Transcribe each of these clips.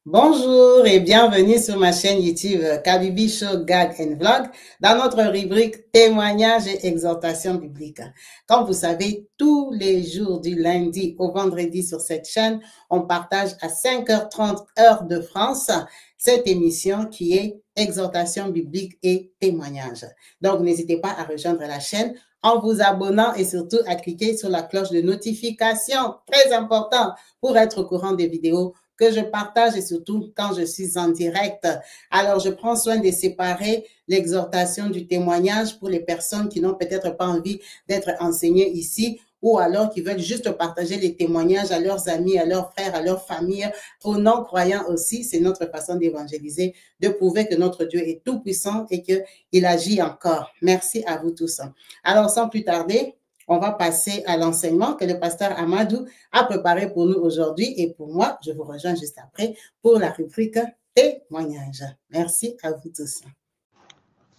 Bonjour et bienvenue sur ma chaîne YouTube Kabibi Show Gag and Vlog dans notre rubrique témoignages et exhortations bibliques. Comme vous savez, tous les jours du lundi au vendredi sur cette chaîne, on partage à 5h30 heure de France cette émission qui est exhortation biblique et témoignages. Donc n'hésitez pas à rejoindre la chaîne en vous abonnant et surtout à cliquer sur la cloche de notification, très important pour être au courant des vidéos que je partage et surtout quand je suis en direct. Alors, je prends soin de séparer l'exhortation du témoignage pour les personnes qui n'ont peut-être pas envie d'être enseignées ici ou alors qui veulent juste partager les témoignages à leurs amis, à leurs frères, à leur famille, aux non-croyants aussi. C'est notre façon d'évangéliser, de prouver que notre Dieu est tout-puissant et qu'il agit encore. Merci à vous tous. Alors, sans plus tarder, on va passer à l'enseignement que le pasteur Amadou a préparé pour nous aujourd'hui. Et pour moi, je vous rejoins juste après pour la rubrique témoignage. Merci à vous tous.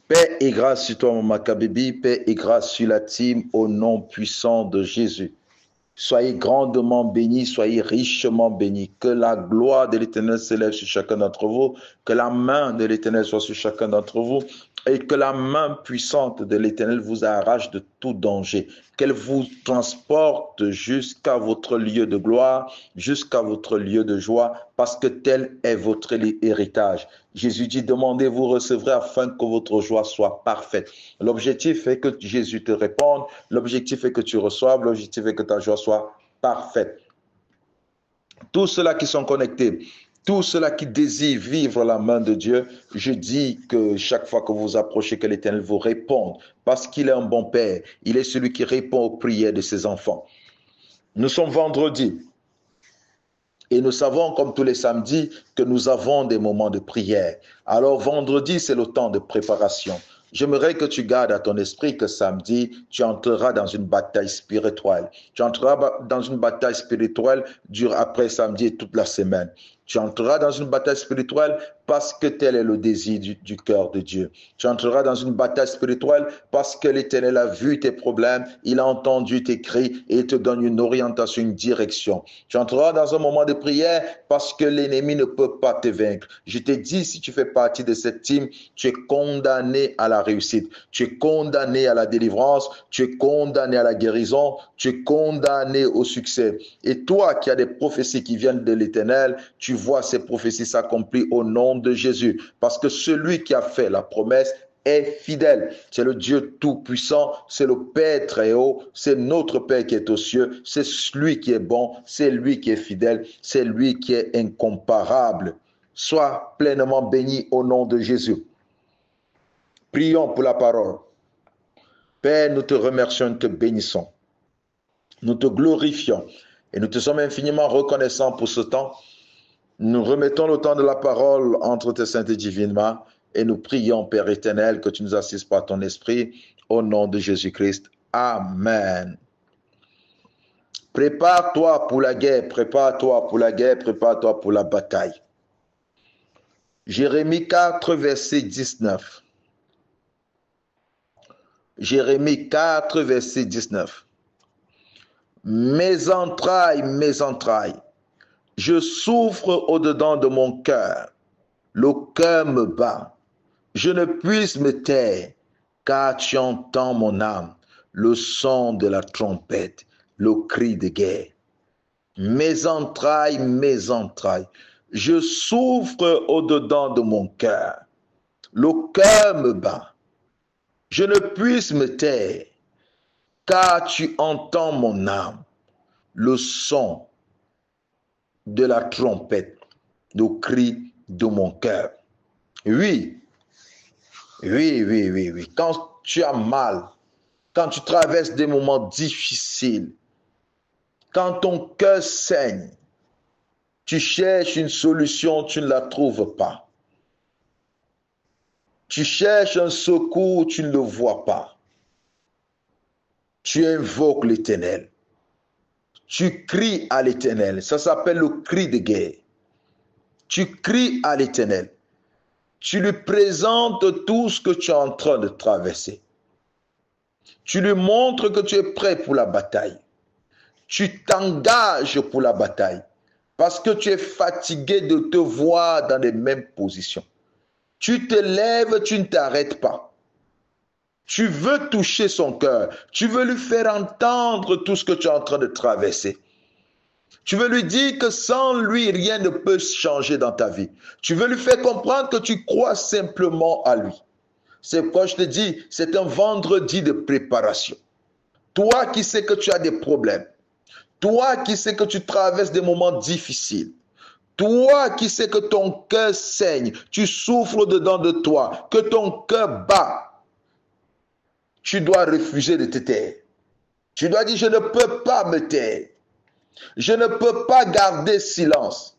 Paix et grâce sur toi, mon Maccabi, paix et grâce sur la team au nom puissant de Jésus. Soyez grandement bénis, soyez richement bénis. Que la gloire de l'Éternel s'élève sur chacun d'entre vous, que la main de l'Éternel soit sur chacun d'entre vous et que la main puissante de l'Éternel vous arrache de tout danger, qu'elle vous transporte jusqu'à votre lieu de gloire, jusqu'à votre lieu de joie, parce que tel est votre héritage. Jésus dit, demandez, vous recevrez afin que votre joie soit parfaite. L'objectif est que Jésus te réponde, l'objectif est que tu reçoives, l'objectif est que ta joie soit parfaite. Tous ceux-là qui sont connectés, tous ceux-là qui désirent vivre la main de Dieu, je dis que chaque fois que vous approchez, que l'Éternel vous réponde, parce qu'il est un bon Père. Il est celui qui répond aux prières de ses enfants. Nous sommes vendredi. Et nous savons, comme tous les samedis, que nous avons des moments de prière. Alors, vendredi, c'est le temps de préparation. J'aimerais que tu gardes à ton esprit que samedi, tu entreras dans une bataille spirituelle. Tu entreras dans une bataille spirituelle après samedi et toute la semaine. Tu entreras dans une bataille spirituelle parce que tel est le désir du cœur de Dieu. Tu entreras dans une bataille spirituelle parce que l'Éternel a vu tes problèmes, il a entendu tes cris et il te donne une orientation, une direction. Tu entreras dans un moment de prière parce que l'ennemi ne peut pas te vaincre. Je te dis, si tu fais partie de cette team, tu es condamné à la réussite. Tu es condamné à la délivrance, tu es condamné à la guérison, tu es condamné au succès. Et toi qui as des prophéties qui viennent de l'Éternel, tu vois ces prophéties s'accomplir au nom de Jésus. Parce que celui qui a fait la promesse est fidèle. C'est le Dieu tout-puissant, c'est le Père très haut, c'est notre Père qui est aux cieux, c'est lui qui est bon, c'est lui qui est fidèle, c'est lui qui est incomparable. Sois pleinement béni au nom de Jésus. Prions pour la parole. Père, nous te remercions, nous te bénissons. Nous te glorifions et nous te sommes infiniment reconnaissants pour ce temps. Nous remettons le temps de la parole entre tes saintes et divines mains et nous prions, Père éternel, que tu nous assistes par ton esprit au nom de Jésus-Christ. Amen. Prépare-toi pour la guerre, prépare-toi pour la guerre, prépare-toi pour la bataille. Jérémie 4, verset 19. Jérémie 4, verset 19. Mes entrailles, je souffre au-dedans de mon cœur. Le cœur me bat. Je ne puisse me taire, car tu entends mon âme, le son de la trompette, le cri de guerre. Mes entrailles, je souffre au-dedans de mon cœur. Le cœur me bat. Je ne puisse me taire, car tu entends mon âme, le son de la trompette, le cri de mon cœur. Oui. Quand tu as mal, quand tu traverses des moments difficiles, quand ton cœur saigne, tu cherches une solution, tu ne la trouves pas. Tu cherches un secours, tu ne le vois pas. Tu invoques l'Éternel. Tu cries à l'Éternel. Ça s'appelle le cri de guerre. Tu cries à l'Éternel. Tu lui présentes tout ce que tu es en train de traverser. Tu lui montres que tu es prêt pour la bataille. Tu t'engages pour la bataille. Parce que tu es fatigué de te voir dans les mêmes positions. Tu te lèves, tu ne t'arrêtes pas. Tu veux toucher son cœur. Tu veux lui faire entendre tout ce que tu es en train de traverser. Tu veux lui dire que sans lui, rien ne peut changer dans ta vie. Tu veux lui faire comprendre que tu crois simplement à lui. C'est pourquoi je te dis, c'est un vendredi de préparation. Toi qui sais que tu as des problèmes, toi qui sais que tu traverses des moments difficiles, toi qui sais que ton cœur saigne, tu souffres dedans de toi, que ton cœur bat, tu dois refuser de te taire. Tu dois dire, je ne peux pas me taire. Je ne peux pas garder silence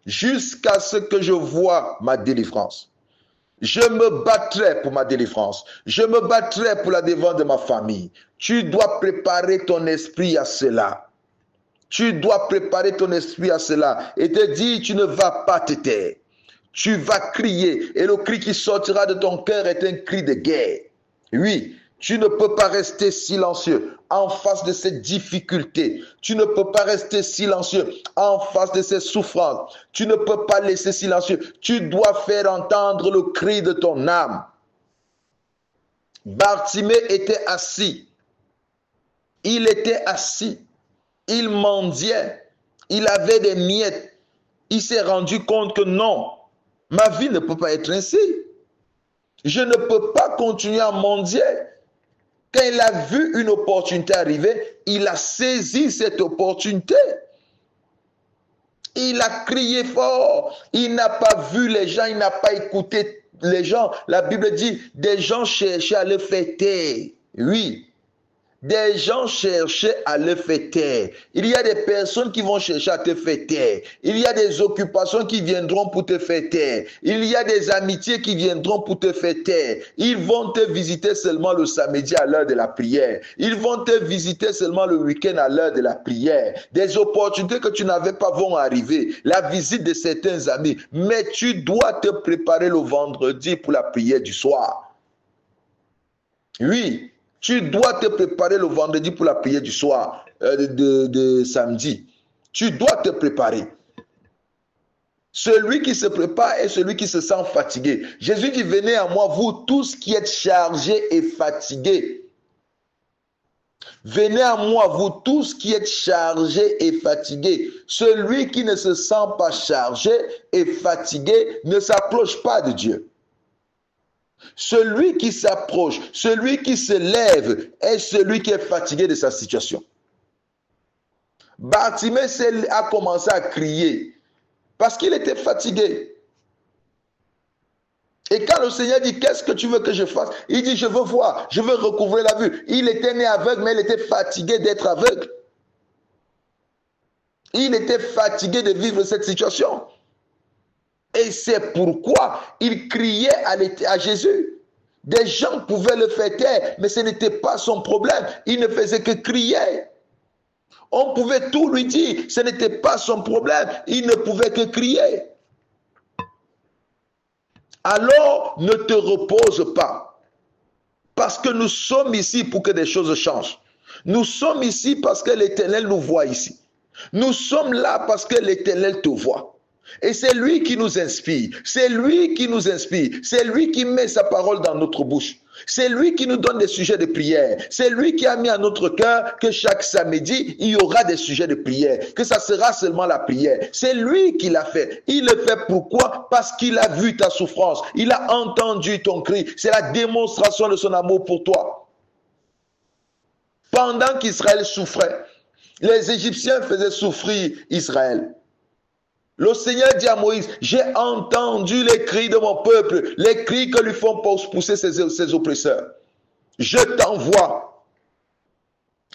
jusqu'à ce que je voie ma délivrance. Je me battrai pour ma délivrance. Je me battrai pour la défense de ma famille. Tu dois préparer ton esprit à cela. Tu dois préparer ton esprit à cela et te dire, tu ne vas pas te taire. Tu vas crier et le cri qui sortira de ton cœur est un cri de guerre. Oui, tu ne peux pas rester silencieux en face de ces difficultés. Tu ne peux pas rester silencieux en face de ces souffrances. Tu ne peux pas laisser silencieux. Tu dois faire entendre le cri de ton âme. Bartimée était assis. Il était assis. Il mendiait. Il avait des miettes. Il s'est rendu compte que non, ma vie ne peut pas être ainsi. Je ne peux pas continuer à mendier. Quand il a vu une opportunité arriver, il a saisi cette opportunité. Il a crié fort. Il n'a pas vu les gens, il n'a pas écouté les gens. La Bible dit, des gens cherchaient à le faire taire. Oui. Des gens cherchaient à le faire taire. Il y a des personnes qui vont chercher à te faire taire. Il y a des occupations qui viendront pour te faire taire. Il y a des amitiés qui viendront pour te faire taire. Ils vont te visiter seulement le samedi à l'heure de la prière. Ils vont te visiter seulement le week-end à l'heure de la prière. Des opportunités que tu n'avais pas vont arriver. La visite de certains amis. Mais tu dois te préparer le vendredi pour la prière du soir. Oui. Tu dois te préparer le vendredi pour la prière du soir, de samedi. Tu dois te préparer. Celui qui se prépare est celui qui se sent fatigué. Jésus dit, venez à moi, vous tous qui êtes chargés et fatigués. Venez à moi, vous tous qui êtes chargés et fatigués. Celui qui ne se sent pas chargé et fatigué ne s'approche pas de Dieu. Celui qui s'approche, celui qui se lève est celui qui est fatigué de sa situation. Bartimée a commencé à crier parce qu'il était fatigué. Et quand le Seigneur dit, qu'est-ce que tu veux que je fasse? Il dit, je veux voir, je veux recouvrer la vue. Il était né aveugle, mais il était fatigué d'être aveugle. Il était fatigué de vivre cette situation. Et c'est pourquoi il criait à Jésus. Des gens pouvaient le faire taire, mais ce n'était pas son problème. Il ne faisait que crier. On pouvait tout lui dire, ce n'était pas son problème. Il ne pouvait que crier. Alors, ne te repose pas. Parce que nous sommes ici pour que des choses changent. Nous sommes ici parce que l'Éternel nous voit ici. Nous sommes là parce que l'Éternel te voit. Et c'est lui qui nous inspire, c'est lui qui nous inspire, c'est lui qui met sa parole dans notre bouche, c'est lui qui nous donne des sujets de prière, c'est lui qui a mis à notre cœur que chaque samedi, il y aura des sujets de prière, que ça sera seulement la prière. C'est lui qui l'a fait. Il le fait pourquoi? Parce qu'il a vu ta souffrance, il a entendu ton cri, c'est la démonstration de son amour pour toi. Pendant qu'Israël souffrait, les Égyptiens faisaient souffrir Israël. Le Seigneur dit à Moïse, j'ai entendu les cris de mon peuple, les cris que lui font pousser ses oppresseurs. Je t'envoie.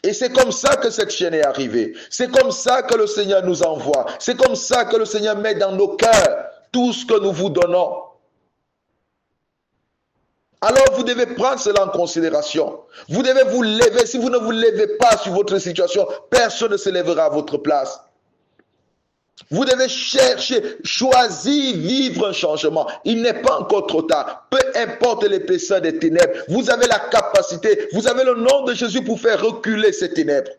Et c'est comme ça que cette chaîne est arrivée. C'est comme ça que le Seigneur nous envoie. C'est comme ça que le Seigneur met dans nos cœurs tout ce que nous vous donnons. Alors vous devez prendre cela en considération. Vous devez vous lever. Si vous ne vous levez pas sur votre situation, personne ne se lèvera à votre place. Vous devez chercher, choisir, vivre un changement. Il n'est pas encore trop tard. Peu importe l'épaisseur des ténèbres, vous avez la capacité, vous avez le nom de Jésus pour faire reculer ces ténèbres.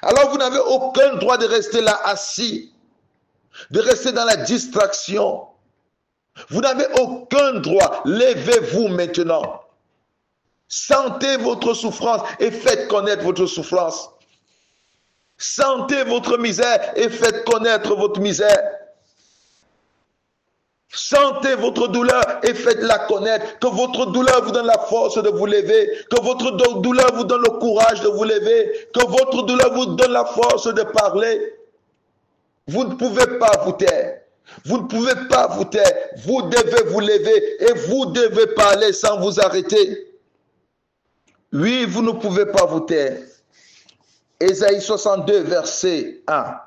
Alors vous n'avez aucun droit de rester là assis, de rester dans la distraction. Vous n'avez aucun droit. Levez-vous maintenant. Sentez votre souffrance et faites connaître votre souffrance. Sentez votre misère et faites connaître votre misère. Sentez votre douleur et faites-la connaître. Que votre douleur vous donne la force de vous lever. Que votre douleur vous donne le courage de vous lever. Que votre douleur vous donne la force de parler. Vous ne pouvez pas vous taire. Vous ne pouvez pas vous taire. Vous devez vous lever et vous devez parler sans vous arrêter. Oui, vous ne pouvez pas vous taire. Ésaïe 62, verset 1.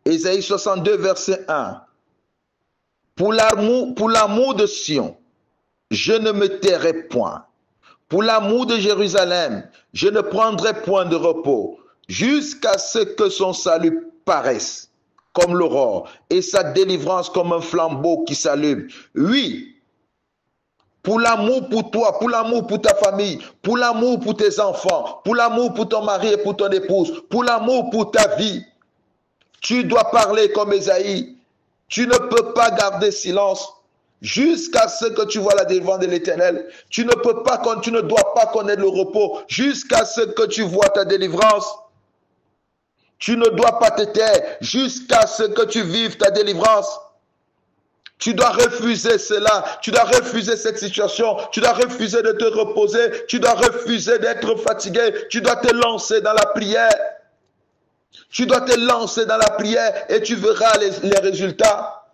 Ésaïe 62, verset 1. Pour l'amour de Sion, je ne me tairai point. Pour l'amour de Jérusalem, je ne prendrai point de repos, jusqu'à ce que son salut paraisse comme l'aurore et sa délivrance comme un flambeau qui s'allume. Oui, pour l'amour pour toi, pour l'amour pour ta famille, pour l'amour pour tes enfants, pour l'amour pour ton mari et pour ton épouse, pour l'amour pour ta vie, tu dois parler comme Ésaïe. Tu ne peux pas garder silence jusqu'à ce que tu vois la délivrance de l'Éternel. Tu ne dois pas connaître le repos jusqu'à ce que tu vois ta délivrance. Tu ne dois pas te taire jusqu'à ce que tu vives ta délivrance. Tu dois refuser cela, tu dois refuser cette situation, tu dois refuser de te reposer, tu dois refuser d'être fatigué, tu dois te lancer dans la prière. Tu dois te lancer dans la prière et tu verras les résultats.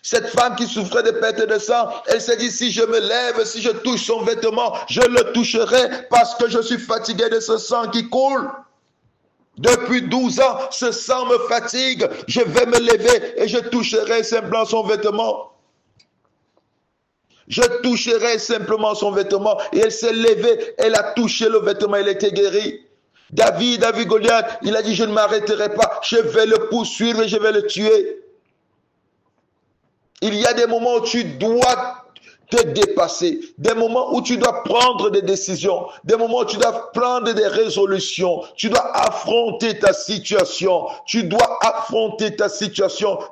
Cette femme qui souffrait de perte de sang, elle s'est dit, si je me lève, si je touche son vêtement, je le toucherai parce que je suis fatigué de ce sang qui coule. Depuis 12 ans, ce sang me fatigue. Je vais me lever et je toucherai simplement son vêtement. Je toucherai simplement son vêtement. Et elle s'est levée, elle a touché le vêtement, elle était guérie. David a vu Goliath, il a dit, je ne m'arrêterai pas, je vais le poursuivre et je vais le tuer. Il y a des moments où tu dois te dépasser, des moments où tu dois prendre des décisions, des moments où tu dois prendre des résolutions, tu dois affronter ta situation,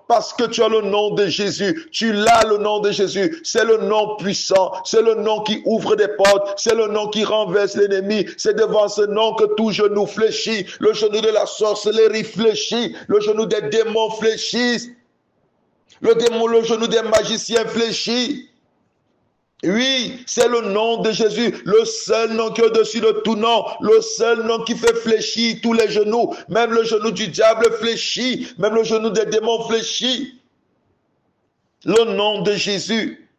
parce que tu as le nom de Jésus, tu l'as le nom de Jésus, c'est le nom puissant, c'est le nom qui ouvre des portes, c'est le nom qui renverse l'ennemi, c'est devant ce nom que tout genou fléchit, le genou de la sorcellerie fléchit, le genou des démons fléchit, le genou des magiciens fléchit. Oui, c'est le nom de Jésus, le seul nom qui est au-dessus de tout nom, le seul nom qui fait fléchir tous les genoux, même le genou du diable fléchit, même le genou des démons fléchit. Le nom de Jésus,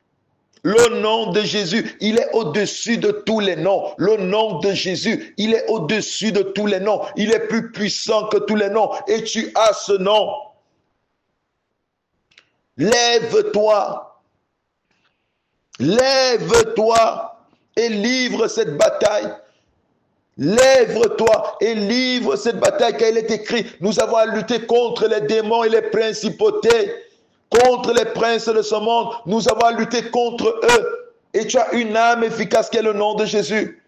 le nom de Jésus, il est au-dessus de tous les noms. Le nom de Jésus, il est au-dessus de tous les noms. Il est plus puissant que tous les noms et tu as ce nom. Lève-toi. Lève-toi et livre cette bataille. Lève-toi et livre cette bataille car il est écrit, nous avons à lutter contre les démons et les principautés, contre les princes de ce monde, nous avons à lutter contre eux. Et tu as une âme efficace qui est le nom de Jésus.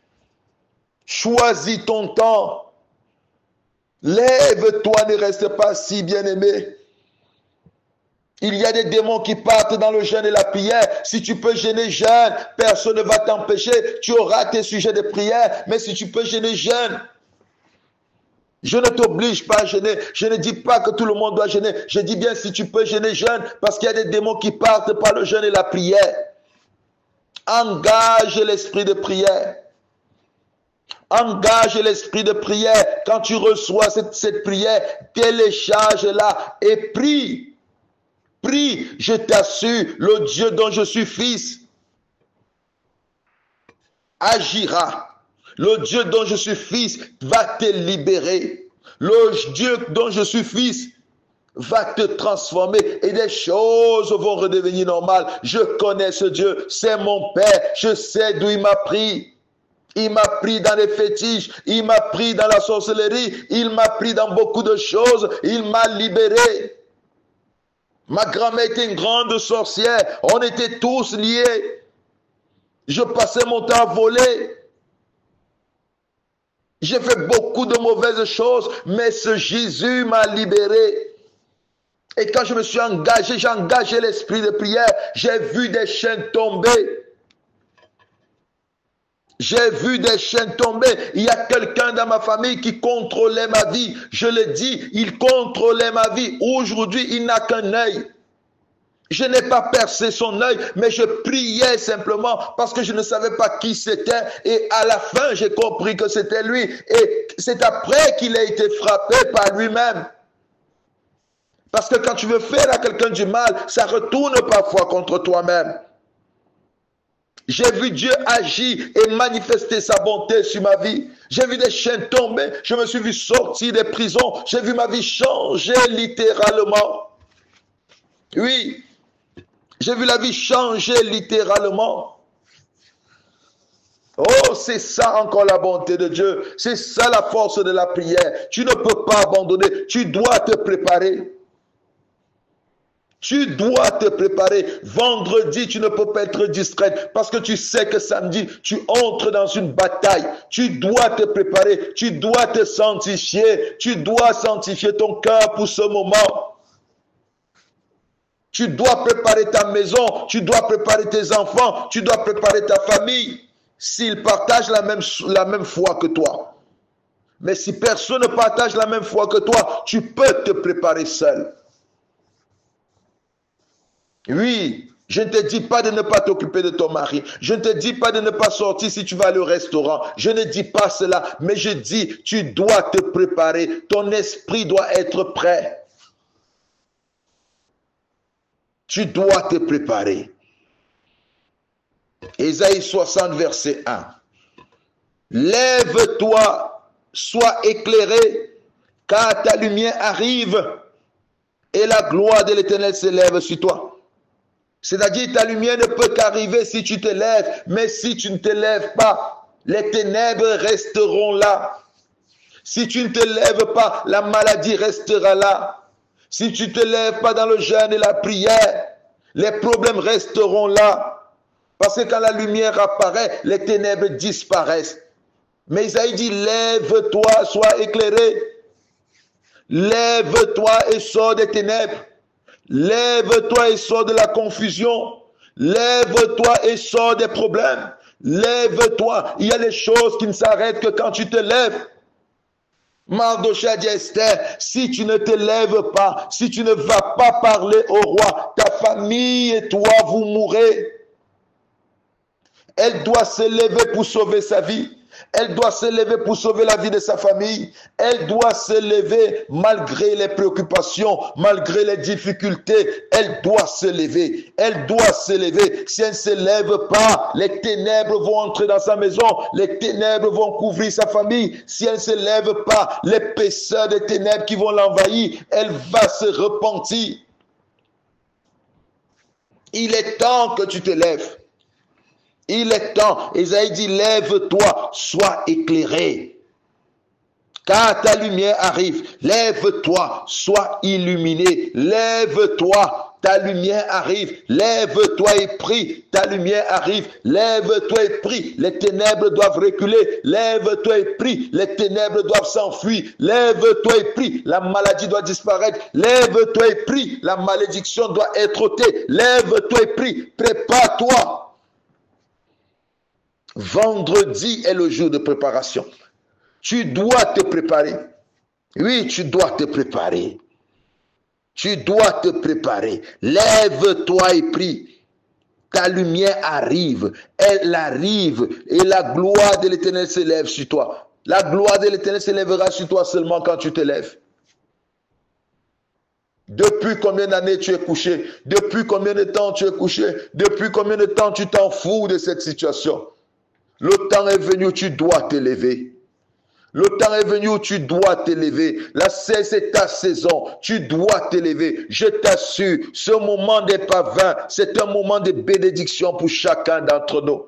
Choisis ton temps. Lève-toi, ne reste pas si bien-aimé. Il y a des démons qui partent dans le jeûne et la prière. Si tu peux jeûner jeûne, personne ne va t'empêcher. Tu auras tes sujets de prière. Mais si tu peux jeûner jeûne, je ne t'oblige pas à jeûner. Je ne dis pas que tout le monde doit jeûner. Je dis bien si tu peux jeûner jeûne, parce qu'il y a des démons qui partent par le jeûne et la prière. Engage l'esprit de prière. Engage l'esprit de prière. Quand tu reçois cette prière, télécharge-la et prie. Prie, je t'assure, le Dieu dont je suis fils agira. Le Dieu dont je suis fils va te libérer. Le Dieu dont je suis fils va te transformer et des choses vont redevenir normales. Je connais ce Dieu, c'est mon Père, je sais d'où il m'a pris. Il m'a pris dans les fétiches, il m'a pris dans la sorcellerie, il m'a pris dans beaucoup de choses, il m'a libéré. Ma grand-mère était une grande sorcière. On était tous liés. Je passais mon temps à voler. J'ai fait beaucoup de mauvaises choses, mais ce Jésus m'a libéré. Et quand je me suis engagé, j'ai engagé l'esprit de prière, j'ai vu des chaînes tomber. J'ai vu des chaînes tomber. Il y a quelqu'un dans ma famille qui contrôlait ma vie. Je le dis, il contrôlait ma vie. Aujourd'hui, il n'a qu'un œil. Je n'ai pas percé son œil, mais je priais simplement parce que je ne savais pas qui c'était. Et à la fin, j'ai compris que c'était lui. Et c'est après qu'il a été frappé par lui-même. Parce que quand tu veux faire à quelqu'un du mal, ça retourne parfois contre toi-même. J'ai vu Dieu agir et manifester sa bonté sur ma vie. J'ai vu des chaînes tomber. Je me suis vu sortir des prisons. J'ai vu ma vie changer littéralement. Oui, j'ai vu la vie changer littéralement. Oh, c'est ça encore la bonté de Dieu. C'est ça la force de la prière. Tu ne peux pas abandonner. Tu dois te préparer. Tu dois te préparer. Vendredi, tu ne peux pas être distraite parce que tu sais que samedi, tu entres dans une bataille. Tu dois te préparer. Tu dois te sanctifier. Tu dois sanctifier ton cœur pour ce moment. Tu dois préparer ta maison. Tu dois préparer tes enfants. Tu dois préparer ta famille. S'ils partagent la même foi que toi. Mais si personne ne partage la même foi que toi, tu peux te préparer seul. Oui, je ne te dis pas de ne pas t'occuper de ton mari. Je ne te dis pas de ne pas sortir si tu vas aller au restaurant. Je ne dis pas cela, mais je dis, tu dois te préparer. Ton esprit doit être prêt. Tu dois te préparer. Ésaïe 60, verset 1. Lève-toi, sois éclairé, car ta lumière arrive et la gloire de l'Éternel s'élève sur toi. C'est-à-dire, ta lumière ne peut qu'arriver si tu te lèves, mais si tu ne te lèves pas, les ténèbres resteront là. Si tu ne te lèves pas, la maladie restera là. Si tu ne te lèves pas dans le jeûne et la prière, les problèmes resteront là. Parce que quand la lumière apparaît, les ténèbres disparaissent. Mais Isaïe dit, lève-toi, sois éclairé. Lève-toi et sors des ténèbres. Lève-toi et sors de la confusion. Lève-toi et sors des problèmes. Lève-toi. Il y a des choses qui ne s'arrêtent que quand tu te lèves. Mardochée a dit à Esther, si tu ne te lèves pas, si tu ne vas pas parler au roi, ta famille et toi, vous mourrez. Elle doit se lever pour sauver sa vie. Elle doit se lever pour sauver la vie de sa famille. Elle doit se lever malgré les préoccupations, malgré les difficultés. Elle doit se lever. Elle doit se lever. Si elle ne se lève pas, les ténèbres vont entrer dans sa maison. Les ténèbres vont couvrir sa famille. Si elle ne se lève pas, l'épaisseur des ténèbres qui vont l'envahir, elle va se repentir. Il est temps que tu te lèves. Il est temps. Isaïe dit, lève-toi, sois éclairé. Car ta lumière arrive. Lève-toi, sois illuminé. Lève-toi, ta lumière arrive. Lève-toi et prie, ta lumière arrive. Lève-toi et prie, les ténèbres doivent reculer. Lève-toi et prie, les ténèbres doivent s'enfuir. Lève-toi et prie, la maladie doit disparaître. Lève-toi et prie, la malédiction doit être ôtée. Lève-toi et prie, prépare-toi. Vendredi est le jour de préparation. Tu dois te préparer. Oui, tu dois te préparer. Tu dois te préparer. Lève-toi et prie. Ta lumière arrive. Elle arrive. Et la gloire de l'Éternel s'élève sur toi. La gloire de l'Éternel s'élèvera sur toi seulement quand tu te lèves. Depuis combien d'années tu es couché? Depuis combien de temps tu es couché? Depuis combien de temps tu t'en fous de cette situation? Le temps est venu où tu dois te lever. Le temps est venu où tu dois te lever. Là, c'est ta saison. Tu dois te lever. Je t'assure, ce moment n'est pas vain. C'est un moment de bénédiction pour chacun d'entre nous.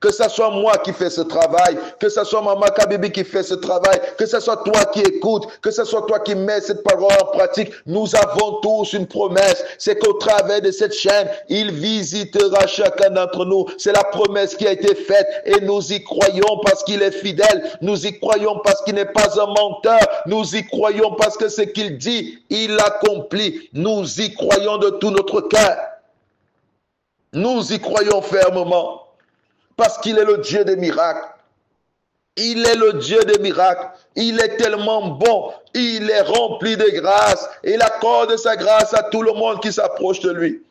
Que ce soit moi qui fais ce travail, que ce soit Maman Kabibi qui fait ce travail, que ce soit toi qui écoutes, que ce soit toi qui mets cette parole en pratique, nous avons tous une promesse. C'est qu'au travers de cette chaîne, il visitera chacun d'entre nous. C'est la promesse qui a été faite et nous y croyons parce qu'il est fidèle. Nous y croyons parce qu'il n'est pas un menteur. Nous y croyons parce que ce qu'il dit, il accomplit. Nous y croyons de tout notre cœur. Nous y croyons fermement. Parce qu'il est le Dieu des miracles. Il est le Dieu des miracles. Il est tellement bon. Il est rempli de grâce. Il accorde sa grâce à tout le monde qui s'approche de lui.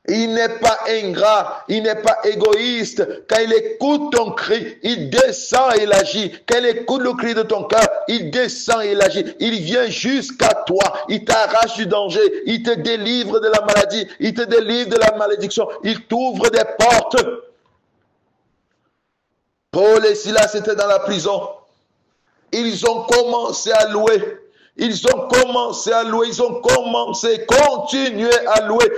Il n'est pas ingrat. Il n'est pas égoïste. Quand il écoute ton cri, il descend et il agit. Quand il écoute le cri de ton cœur, il descend et il agit. Il vient jusqu'à toi. Il t'arrache du danger. Il te délivre de la maladie. Il te délivre de la malédiction. Il t'ouvre des portes. Paul et Silas étaient dans la prison. Ils ont commencé à louer. Ils ont commencé à louer. Ils ont commencé, continuer à louer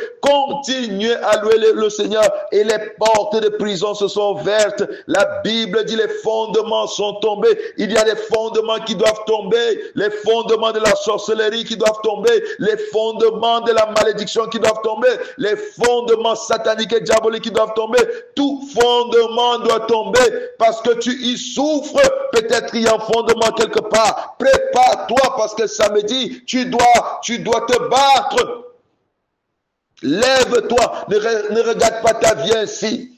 le Seigneur. Et les portes de prison se sont ouvertes. La Bible dit les fondements sont tombés. Il y a des fondements qui doivent tomber. Les fondements de la sorcellerie qui doivent tomber. Les fondements de la malédiction qui doivent tomber. Les fondements sataniques et diaboliques qui doivent tomber. Tout fondement doit tomber parce que tu y souffres. Peut-être il y a un fondement quelque part. Prépare-toi parce que samedi, tu dois te battre. Lève-toi, ne regarde pas ta vie ainsi.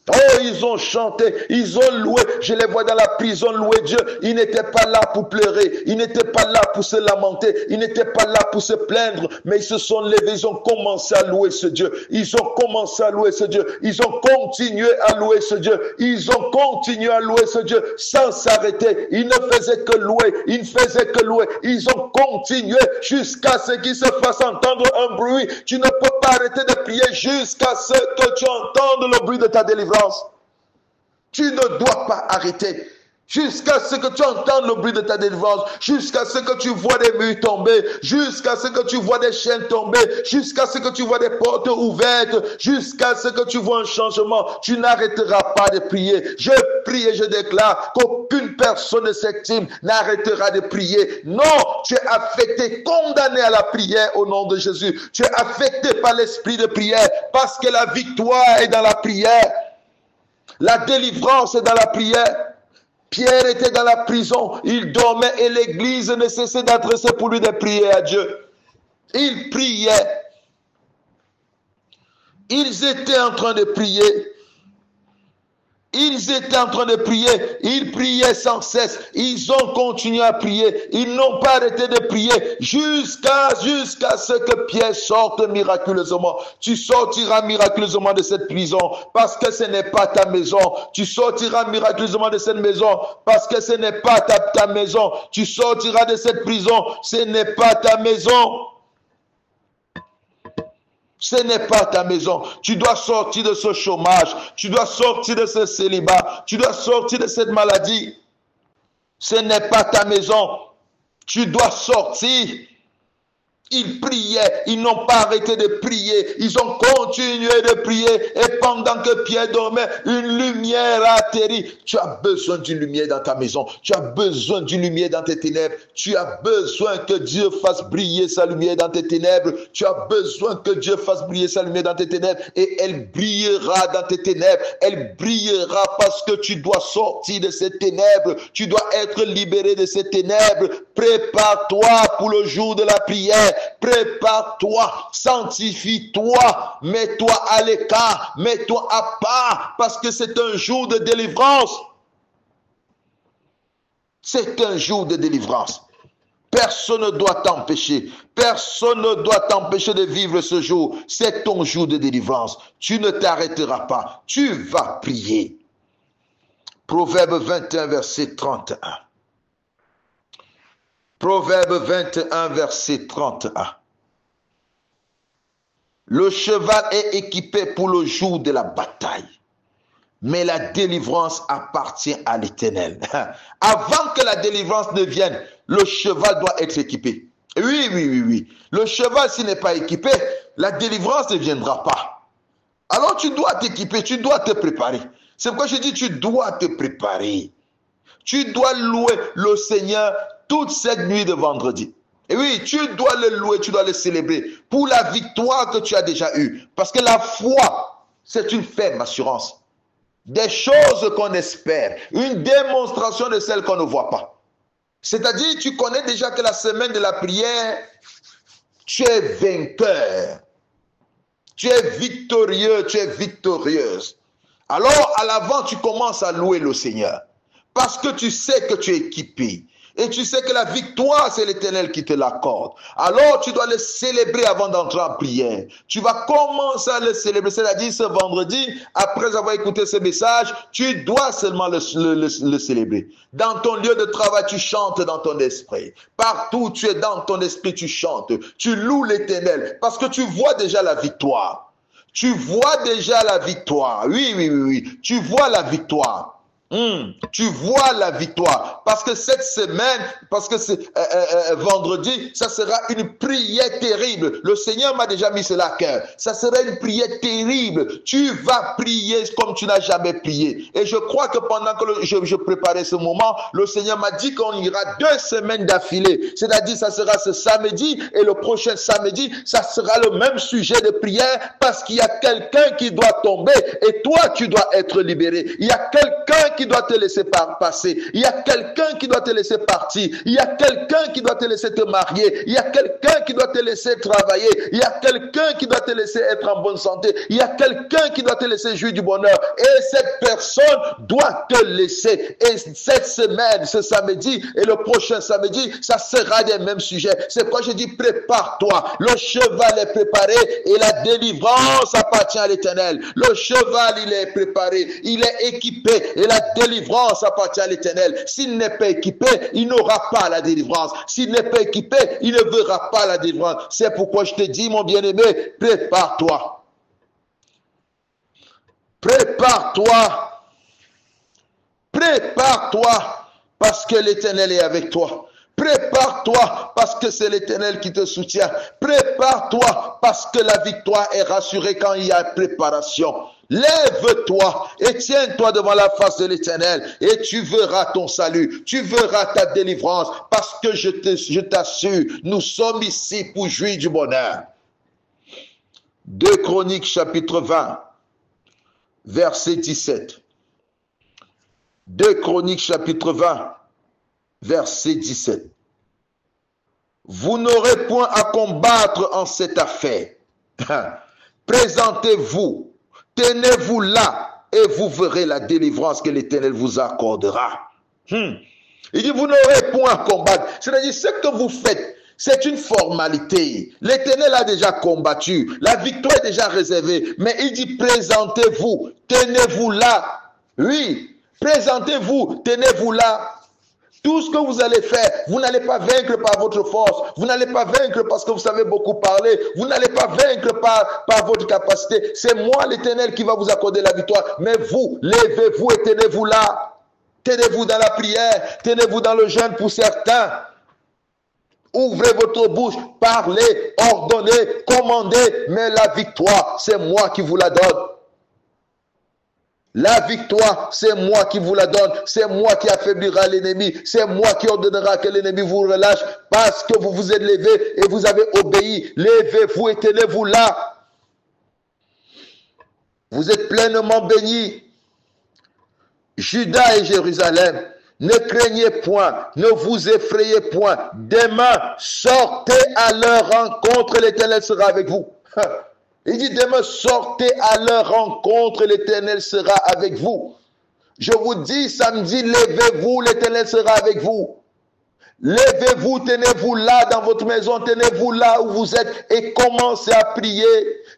Oh, ils ont chanté, ils ont loué. Je les vois dans la prison louer Dieu. Ils n'étaient pas là pour pleurer. Ils n'étaient pas là pour se lamenter. Ils n'étaient pas là pour se plaindre. Mais ils se sont levés. Ils ont commencé à louer ce Dieu. Ils ont commencé à louer ce Dieu. Ils ont continué à louer ce Dieu. Ils ont continué à louer ce Dieu sans s'arrêter. Ils ne faisaient que louer. Ils ne faisaient que louer. Ils ont continué jusqu'à ce qu'il se fasse entendre un bruit. Tu ne peux pas arrêter de prier jusqu'à ce que tu entendes le bruit de ta délivrance. Tu ne dois pas arrêter jusqu'à ce que tu entendes le bruit de ta délivrance, jusqu'à ce que tu vois des murs tomber, jusqu'à ce que tu vois des chaînes tomber, jusqu'à ce que tu vois des portes ouvertes, jusqu'à ce que tu vois un changement. Tu n'arrêteras pas de prier. Je prie et je déclare qu'aucune personne de cette team n'arrêtera de prier. Non, tu es affecté, condamné à la prière au nom de Jésus. Tu es affecté par l'esprit de prière parce que la victoire est dans la prière. La délivrance est dans la prière. Pierre était dans la prison, il dormait et l'église ne cessait d'adresser pour lui des prières à Dieu. Il priait. Ils étaient en train de prier. Ils étaient en train de prier. Ils priaient sans cesse. Ils ont continué à prier. Ils n'ont pas arrêté de prier jusqu'à ce que Pierre sorte miraculeusement. Tu sortiras miraculeusement de cette prison parce que ce n'est pas ta maison. Tu sortiras miraculeusement de cette maison parce que ce n'est pas ta maison. Tu sortiras de cette prison. Ce n'est pas ta maison. Ce n'est pas ta maison. Tu dois sortir de ce chômage. Tu dois sortir de ce célibat. Tu dois sortir de cette maladie. Ce n'est pas ta maison. Tu dois sortir. Ils priaient, ils n'ont pas arrêté de prier, ils ont continué de prier et pendant que Pierre dormait, une lumière a atterri. Tu as besoin d'une lumière dans ta maison, tu as besoin d'une lumière dans tes ténèbres, tu as besoin que Dieu fasse briller sa lumière dans tes ténèbres, tu as besoin que Dieu fasse briller sa lumière dans tes ténèbres et elle brillera dans tes ténèbres, elle brillera parce que tu dois sortir de ces ténèbres, tu dois être libéré de ces ténèbres. Prépare-toi pour le jour de la prière. Prépare-toi, sanctifie-toi, mets-toi à l'écart, mets-toi à part, parce que c'est un jour de délivrance. C'est un jour de délivrance. Personne ne doit t'empêcher. Personne ne doit t'empêcher de vivre ce jour. C'est ton jour de délivrance. Tu ne t'arrêteras pas. Tu vas prier. Proverbe 21, verset 31. Proverbe 21, verset 31. Le cheval est équipé pour le jour de la bataille, mais la délivrance appartient à l'Éternel. Avant que la délivrance ne vienne, le cheval doit être équipé. Oui. Le cheval, s'il n'est pas équipé, la délivrance ne viendra pas. Alors tu dois t'équiper, tu dois te préparer. C'est pourquoi je dis, tu dois te préparer. Tu dois louer le Seigneur toute cette nuit de vendredi. Et oui, tu dois le louer, tu dois le célébrer pour la victoire que tu as déjà eue. Parce que la foi, c'est une ferme assurance. Des choses qu'on espère, une démonstration de celles qu'on ne voit pas. C'est-à-dire, tu connais déjà que la semaine de la prière, tu es vainqueur. Tu es victorieux, tu es victorieuse. Alors, à l'avant, tu commences à louer le Seigneur. Parce que tu sais que tu es équipé. Et tu sais que la victoire, c'est l'Éternel qui te l'accorde. Alors, tu dois le célébrer avant d'entrer en prière. Tu vas commencer à le célébrer. C'est-à-dire, ce vendredi, après avoir écouté ce message, tu dois seulement le célébrer. Dans ton lieu de travail, tu chantes dans ton esprit. Partout où tu es dans ton esprit, tu chantes. Tu loues l'Éternel parce que tu vois déjà la victoire. Tu vois déjà la victoire. Oui, oui, oui, oui. Tu vois la victoire. Tu vois la victoire. Parce que cette semaine, parce que c'est vendredi, ça sera une prière terrible. Le Seigneur m'a déjà mis cela à cœur. Ça sera une prière terrible. Tu vas prier comme tu n'as jamais prié. Et je crois que pendant que je préparais ce moment, le Seigneur m'a dit qu'on ira 2 semaines d'affilée. C'est-à-dire, ça sera ce samedi et le prochain samedi, ça sera le même sujet de prière parce qu'il y a quelqu'un qui doit tomber et toi, tu dois être libéré. Il y a quelqu'un qui doit te laisser passer. Il y a quelqu'un qui doit te laisser partir. Il y a quelqu'un qui doit te laisser te marier. Il y a quelqu'un qui doit te laisser travailler. Il y a quelqu'un qui doit te laisser être en bonne santé. Il y a quelqu'un qui doit te laisser jouir du bonheur. Et cette personne doit te laisser. Et cette semaine, ce samedi et le prochain samedi, ça sera des mêmes sujets. C'est pourquoi je dis prépare-toi. Le cheval est préparé et la délivrance appartient à l'Éternel. Le cheval, il est préparé. Il est équipé et la délivrance appartient à l'Éternel. S'il n'est pas équipé, il n'aura pas la délivrance. S'il n'est pas équipé, il ne verra pas la délivrance. C'est pourquoi je te dis, mon bien-aimé, prépare-toi. Prépare-toi. Prépare-toi parce que l'Éternel est avec toi. Prépare-toi parce que c'est l'Éternel qui te soutient. Prépare-toi parce que la victoire est rassurée quand il y a préparation. Lève-toi et tiens-toi devant la face de l'Éternel et tu verras ton salut, tu verras ta délivrance parce que je t'assure, nous sommes ici pour jouir du bonheur. 2 Chroniques chapitre 20, verset 17. 2 Chroniques chapitre 20, verset 17. Vous n'aurez point à combattre en cette affaire. Présentez-vous. Tenez-vous là et vous verrez la délivrance que l'Éternel vous accordera. Il dit, vous n'aurez point à combattre. C'est-à-dire, ce que vous faites, c'est une formalité. L'Éternel a déjà combattu. La victoire est déjà réservée. Mais il dit, présentez-vous. Tenez-vous là. Oui, présentez-vous. Tenez-vous là. Tout ce que vous allez faire, vous n'allez pas vaincre par votre force. Vous n'allez pas vaincre parce que vous savez beaucoup parler. Vous n'allez pas vaincre par votre capacité. C'est moi, l'Éternel, qui va vous accorder la victoire. Mais vous, levez-vous et tenez-vous là. Tenez-vous dans la prière. Tenez-vous dans le jeûne pour certains. Ouvrez votre bouche. Parlez, ordonnez, commandez. Mais la victoire, c'est moi qui vous la donne. La victoire, c'est moi qui vous la donne. C'est moi qui affaiblira l'ennemi. C'est moi qui ordonnera que l'ennemi vous relâche parce que vous vous êtes levé et vous avez obéi. Levez-vous et tenez-vous là. Vous êtes pleinement bénis. Juda et Jérusalem, ne craignez point, ne vous effrayez point. Demain, sortez à leur rencontre, l'Éternel sera avec vous. Il dit, demain, sortez à leur rencontre, l'Éternel sera avec vous. Je vous dis, samedi, levez-vous, l'Éternel sera avec vous. Levez-vous, tenez-vous là dans votre maison, tenez-vous là où vous êtes et commencez à prier.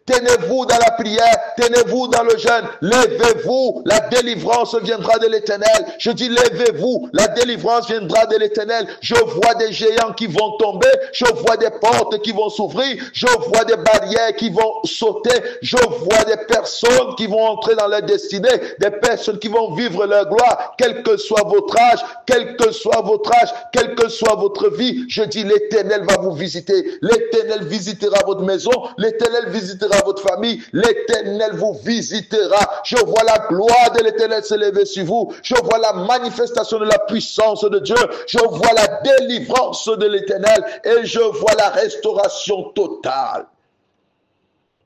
Tenez-vous dans la prière, tenez-vous dans le jeûne, levez-vous, la délivrance viendra de l'Éternel. Je dis levez-vous, la délivrance viendra de l'Éternel. Je vois des géants qui vont tomber, je vois des portes qui vont s'ouvrir, je vois des barrières qui vont sauter, je vois des personnes qui vont entrer dans leur destinée, des personnes qui vont vivre leur gloire, quel que soit votre âge, quel que soit votre âge, quelle que soit votre vie. Je dis l'Éternel va vous visiter, l'Éternel visitera votre maison, l'Éternel visitera visitera votre famille. L'Éternel vous visitera. Je vois la gloire de l'Éternel s'élever sur vous. Je vois la manifestation de la puissance de Dieu. Je vois la délivrance de l'Éternel et je vois la restauration totale.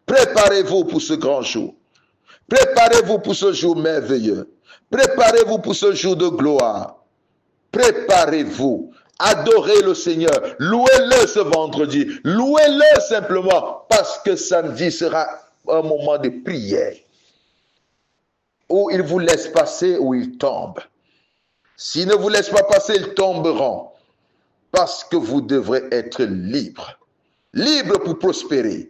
Préparez-vous pour ce grand jour. Préparez-vous pour ce jour merveilleux. Préparez-vous pour ce jour de gloire. Préparez-vous. Adorez le Seigneur. Louez-le ce vendredi. Louez-le simplement parce que samedi sera un moment de prière où il vous laisse passer, où il tombe. S'il ne vous laisse pas passer, ils tomberont parce que vous devrez être libre. Libre pour prospérer.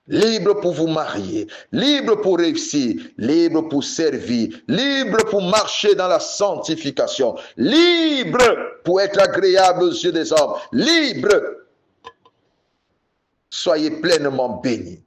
Libre pour vous marier, libre pour réussir, libre pour servir, libre pour marcher dans la sanctification, libre pour être agréable aux yeux des hommes, libre. Soyez pleinement bénis.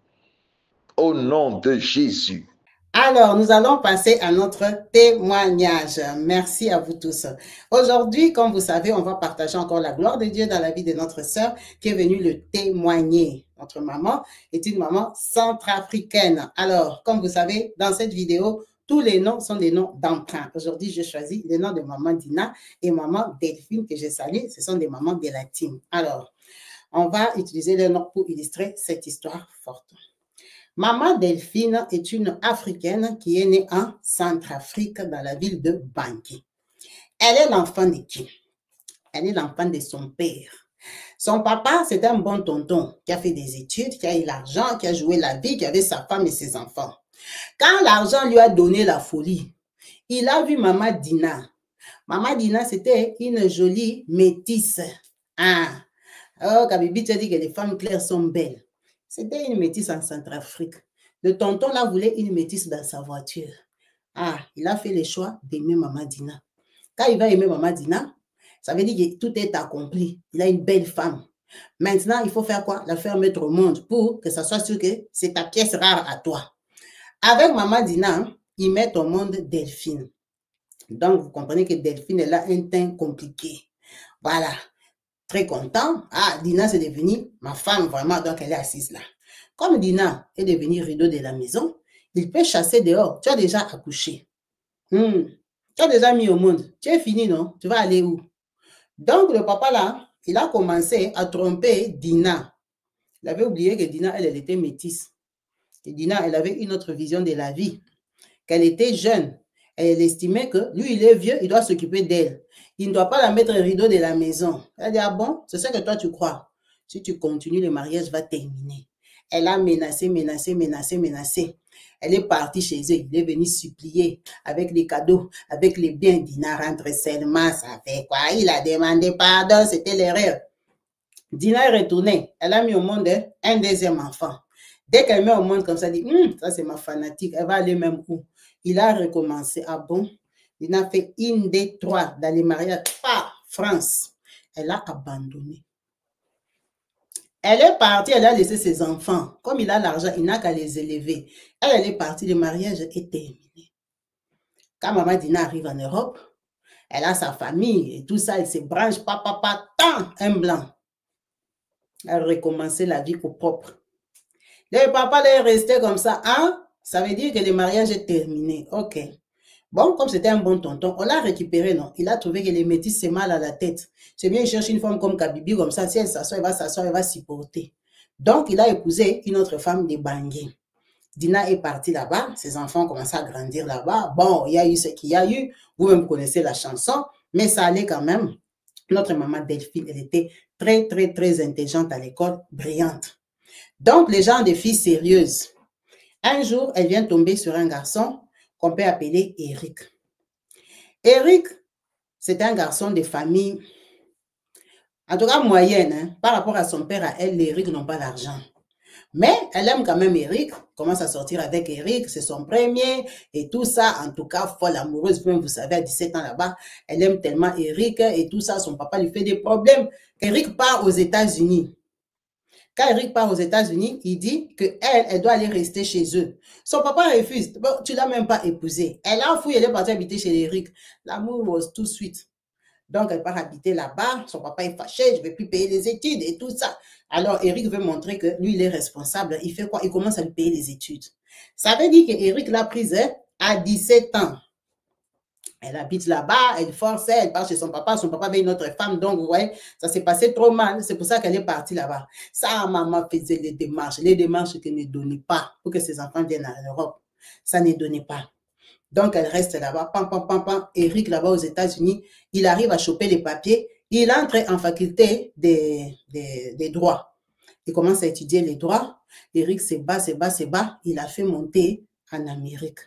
Au nom de Jésus. Alors, nous allons passer à notre témoignage. Merci à vous tous. Aujourd'hui, comme vous savez, on va partager encore la gloire de Dieu dans la vie de notre sœur qui est venue le témoigner. Notre maman est une maman centrafricaine. Alors, comme vous savez, dans cette vidéo, tous les noms sont des noms d'emprunt. Aujourd'hui, j'ai choisi les noms de maman Dina et maman Delphine que je salue. Ce sont des mamans de la team. Alors, on va utiliser les noms pour illustrer cette histoire forte. Maman Delphine est une Africaine qui est née en Centrafrique dans la ville de Bangui. Elle est l'enfant de qui? Elle est l'enfant de son père. Son papa, c'est un bon tonton qui a fait des études, qui a eu l'argent, qui a joué la vie, qui avait sa femme et ses enfants. Quand l'argent lui a donné la folie, il a vu Maman Dina. Maman Dina, c'était une jolie métisse. Ah, oh, Kabibi, tu as dit que les femmes claires sont belles. C'était une métisse en Centrafrique. Le tonton là voulait une métisse dans sa voiture. Ah, il a fait le choix d'aimer Maman Dina. Quand il va aimer Maman Dina, ça veut dire que tout est accompli. Il a une belle femme. Maintenant, il faut faire quoi? La faire mettre au monde pour que ça soit sûr que c'est ta pièce rare à toi. Avec Maman Dina, ils mettent au monde Delphine. Donc, vous comprenez que Delphine, elle a un teint compliqué. Voilà. Très content. Ah, Dina, c'est devenu ma femme, vraiment. Donc, elle est assise là. Comme Dina est devenue rideau de la maison, il peut chasser dehors. Tu as déjà accouché. Tu as déjà mis au monde. Tu es fini, non? Tu vas aller où? Donc, le papa là, il a commencé à tromper Dina. Il avait oublié que Dina, elle était métisse. Et Dina, elle avait une autre vision de la vie. Qu'elle était jeune. Elle estimait que lui, il est vieux, il doit s'occuper d'elle. Il ne doit pas la mettre rideau de la maison. Elle a dit, ah bon, c'est ça que toi tu crois. Si tu continues, le mariage va terminer. Elle a menacé. Elle est partie chez eux. Il est venu supplier avec les cadeaux, avec les biens. Dina rentre seulement. Ça fait quoi? Il a demandé pardon. C'était l'erreur. Dina est retournée. Elle a mis au monde un deuxième enfant. Dès qu'elle met au monde comme ça, elle dit, ça c'est ma fanatique. Elle va aller même où? Il a recommencé. Ah bon? Il a fait une des trois dans les mariages. France. Elle a abandonné. Elle est partie, elle a laissé ses enfants. Comme il a l'argent, il n'a qu'à les élever. Elle est partie, le mariage est terminé. Quand Maman Dina arrive en Europe, elle a sa famille et tout ça, elle se branche, papa, un blanc. Elle a recommencé la vie au propre. Le papa est resté comme ça, hein? Ça veut dire que le mariage est terminé. Ok. Bon, comme c'était un bon tonton, on l'a récupéré, non? Il a trouvé que les métis, c'est mal à la tête. C'est bien, il cherche une femme comme Kabibi, comme ça. Si elle s'assoit, elle va s'y porter. Donc, il a épousé une autre femme de Bangui. Dina est partie là-bas. Ses enfants ont commencé à grandir là-bas. Bon, il y a eu ce qu'il y a eu. Vous-même connaissez la chanson. Mais ça allait quand même. Notre maman Delphine, elle était très intelligente à l'école, brillante. Donc, les gens des filles sérieuses. Un jour, elle vient tomber sur un garçon qu'on peut appeler Eric. Eric, c'est un garçon de famille, en tout cas moyenne, hein. Par rapport à son père, à elle, les Eric n'ont pas d'argent. Mais elle aime quand même Eric, commence à sortir avec Eric, c'est son premier, et tout ça, en tout cas, folle amoureuse, vous savez, à 17 ans là-bas, elle aime tellement Eric, et tout ça, son papa lui fait des problèmes. Eric part aux États-Unis. Quand Eric part aux États-Unis, il dit qu'elle doit aller rester chez eux. Son papa refuse. Bon, tu ne l'as même pas épousée. Elle a fouillé, elle est partie habiter chez Eric. L'amour was too sweet. Donc, elle part habiter là-bas. Son papa est fâché, je ne vais plus payer les études et tout ça. Alors, Eric veut montrer que lui, il est responsable. Il fait quoi? Il commence à lui payer les études. Ça veut dire qu'Eric l'a prise à 17 ans. Elle habite là-bas, elle force, elle part chez son papa avait une autre femme, donc vous voyez, ça s'est passé trop mal, c'est pour ça qu'elle est partie là-bas. Sa maman faisait les démarches qu'elle ne donnait pas pour que ses enfants viennent en Europe. Ça ne donnait pas. Donc elle reste là-bas, Eric là-bas aux États-Unis, il arrive à choper les papiers, il entre en faculté des droits. Il commence à étudier les droits, Eric se bat, il a fait monter en Amérique.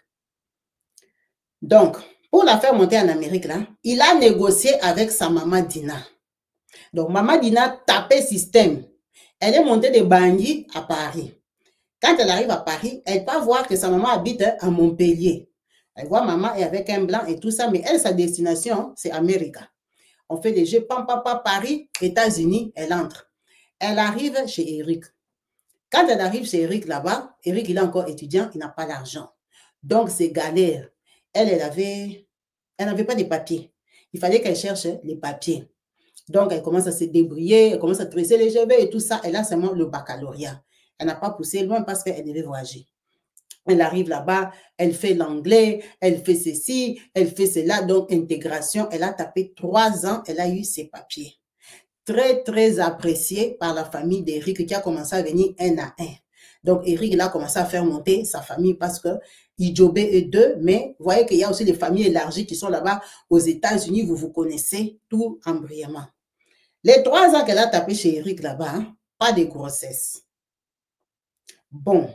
Donc, pour la faire monter en Amérique, là, il a négocié avec sa maman Dina. Donc, maman Dina tapait système. Elle est montée de Bangui à Paris. Quand elle arrive à Paris, elle peut voir que sa maman habite à Montpellier. Elle voit maman est avec un blanc et tout ça, mais elle, sa destination, c'est Amérique. On fait des jeux, Paris, États-Unis, elle entre. Elle arrive chez Eric. Quand elle arrive chez Eric là-bas, Eric, il est encore étudiant, il n'a pas d'argent. Donc, c'est galère. Elle n'avait pas de papiers. Il fallait qu'elle cherche les papiers. Donc, elle commence à se débrouiller, elle commence à tresser les cheveux et tout ça. Elle a seulement le baccalauréat. Elle n'a pas poussé loin parce qu'elle devait voyager. Elle arrive là-bas, elle fait l'anglais, elle fait ceci, elle fait cela. Donc, intégration, elle a tapé 3 ans, elle a eu ses papiers. Très, très apprécié par la famille d'Eric qui a commencé à venir un à un. Donc, Eric, il a commencé à faire monter sa famille parce que Idjobé est deux, mais vous voyez qu'il y a aussi des familles élargies qui sont là-bas aux États-Unis, vous connaissez tout en brillamment. Les 3 ans qu'elle a tapé chez Eric là-bas, hein, pas de grossesse. Bon,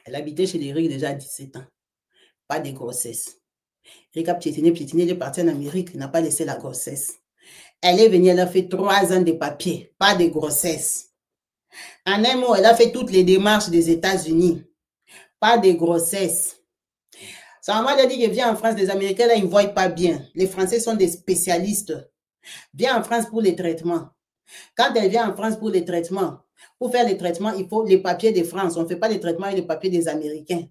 elle habitait chez Eric déjà à 17 ans, pas de grossesse. Eric a piétiné, il est parti en Amérique, il n'a pas laissé la grossesse. Elle est venue, elle a fait 3 ans de papier, pas de grossesse. En un mot, elle a fait toutes les démarches des États-Unis. Pas de grossesse. Sa maman a dit que vient en France, les Américains, là, ils ne voient pas bien. Les Français sont des spécialistes. Viens en France pour les traitements. Quand elle vient en France pour les traitements, pour faire les traitements, il faut les papiers de France. On ne fait pas les traitements avec les papiers des Américains.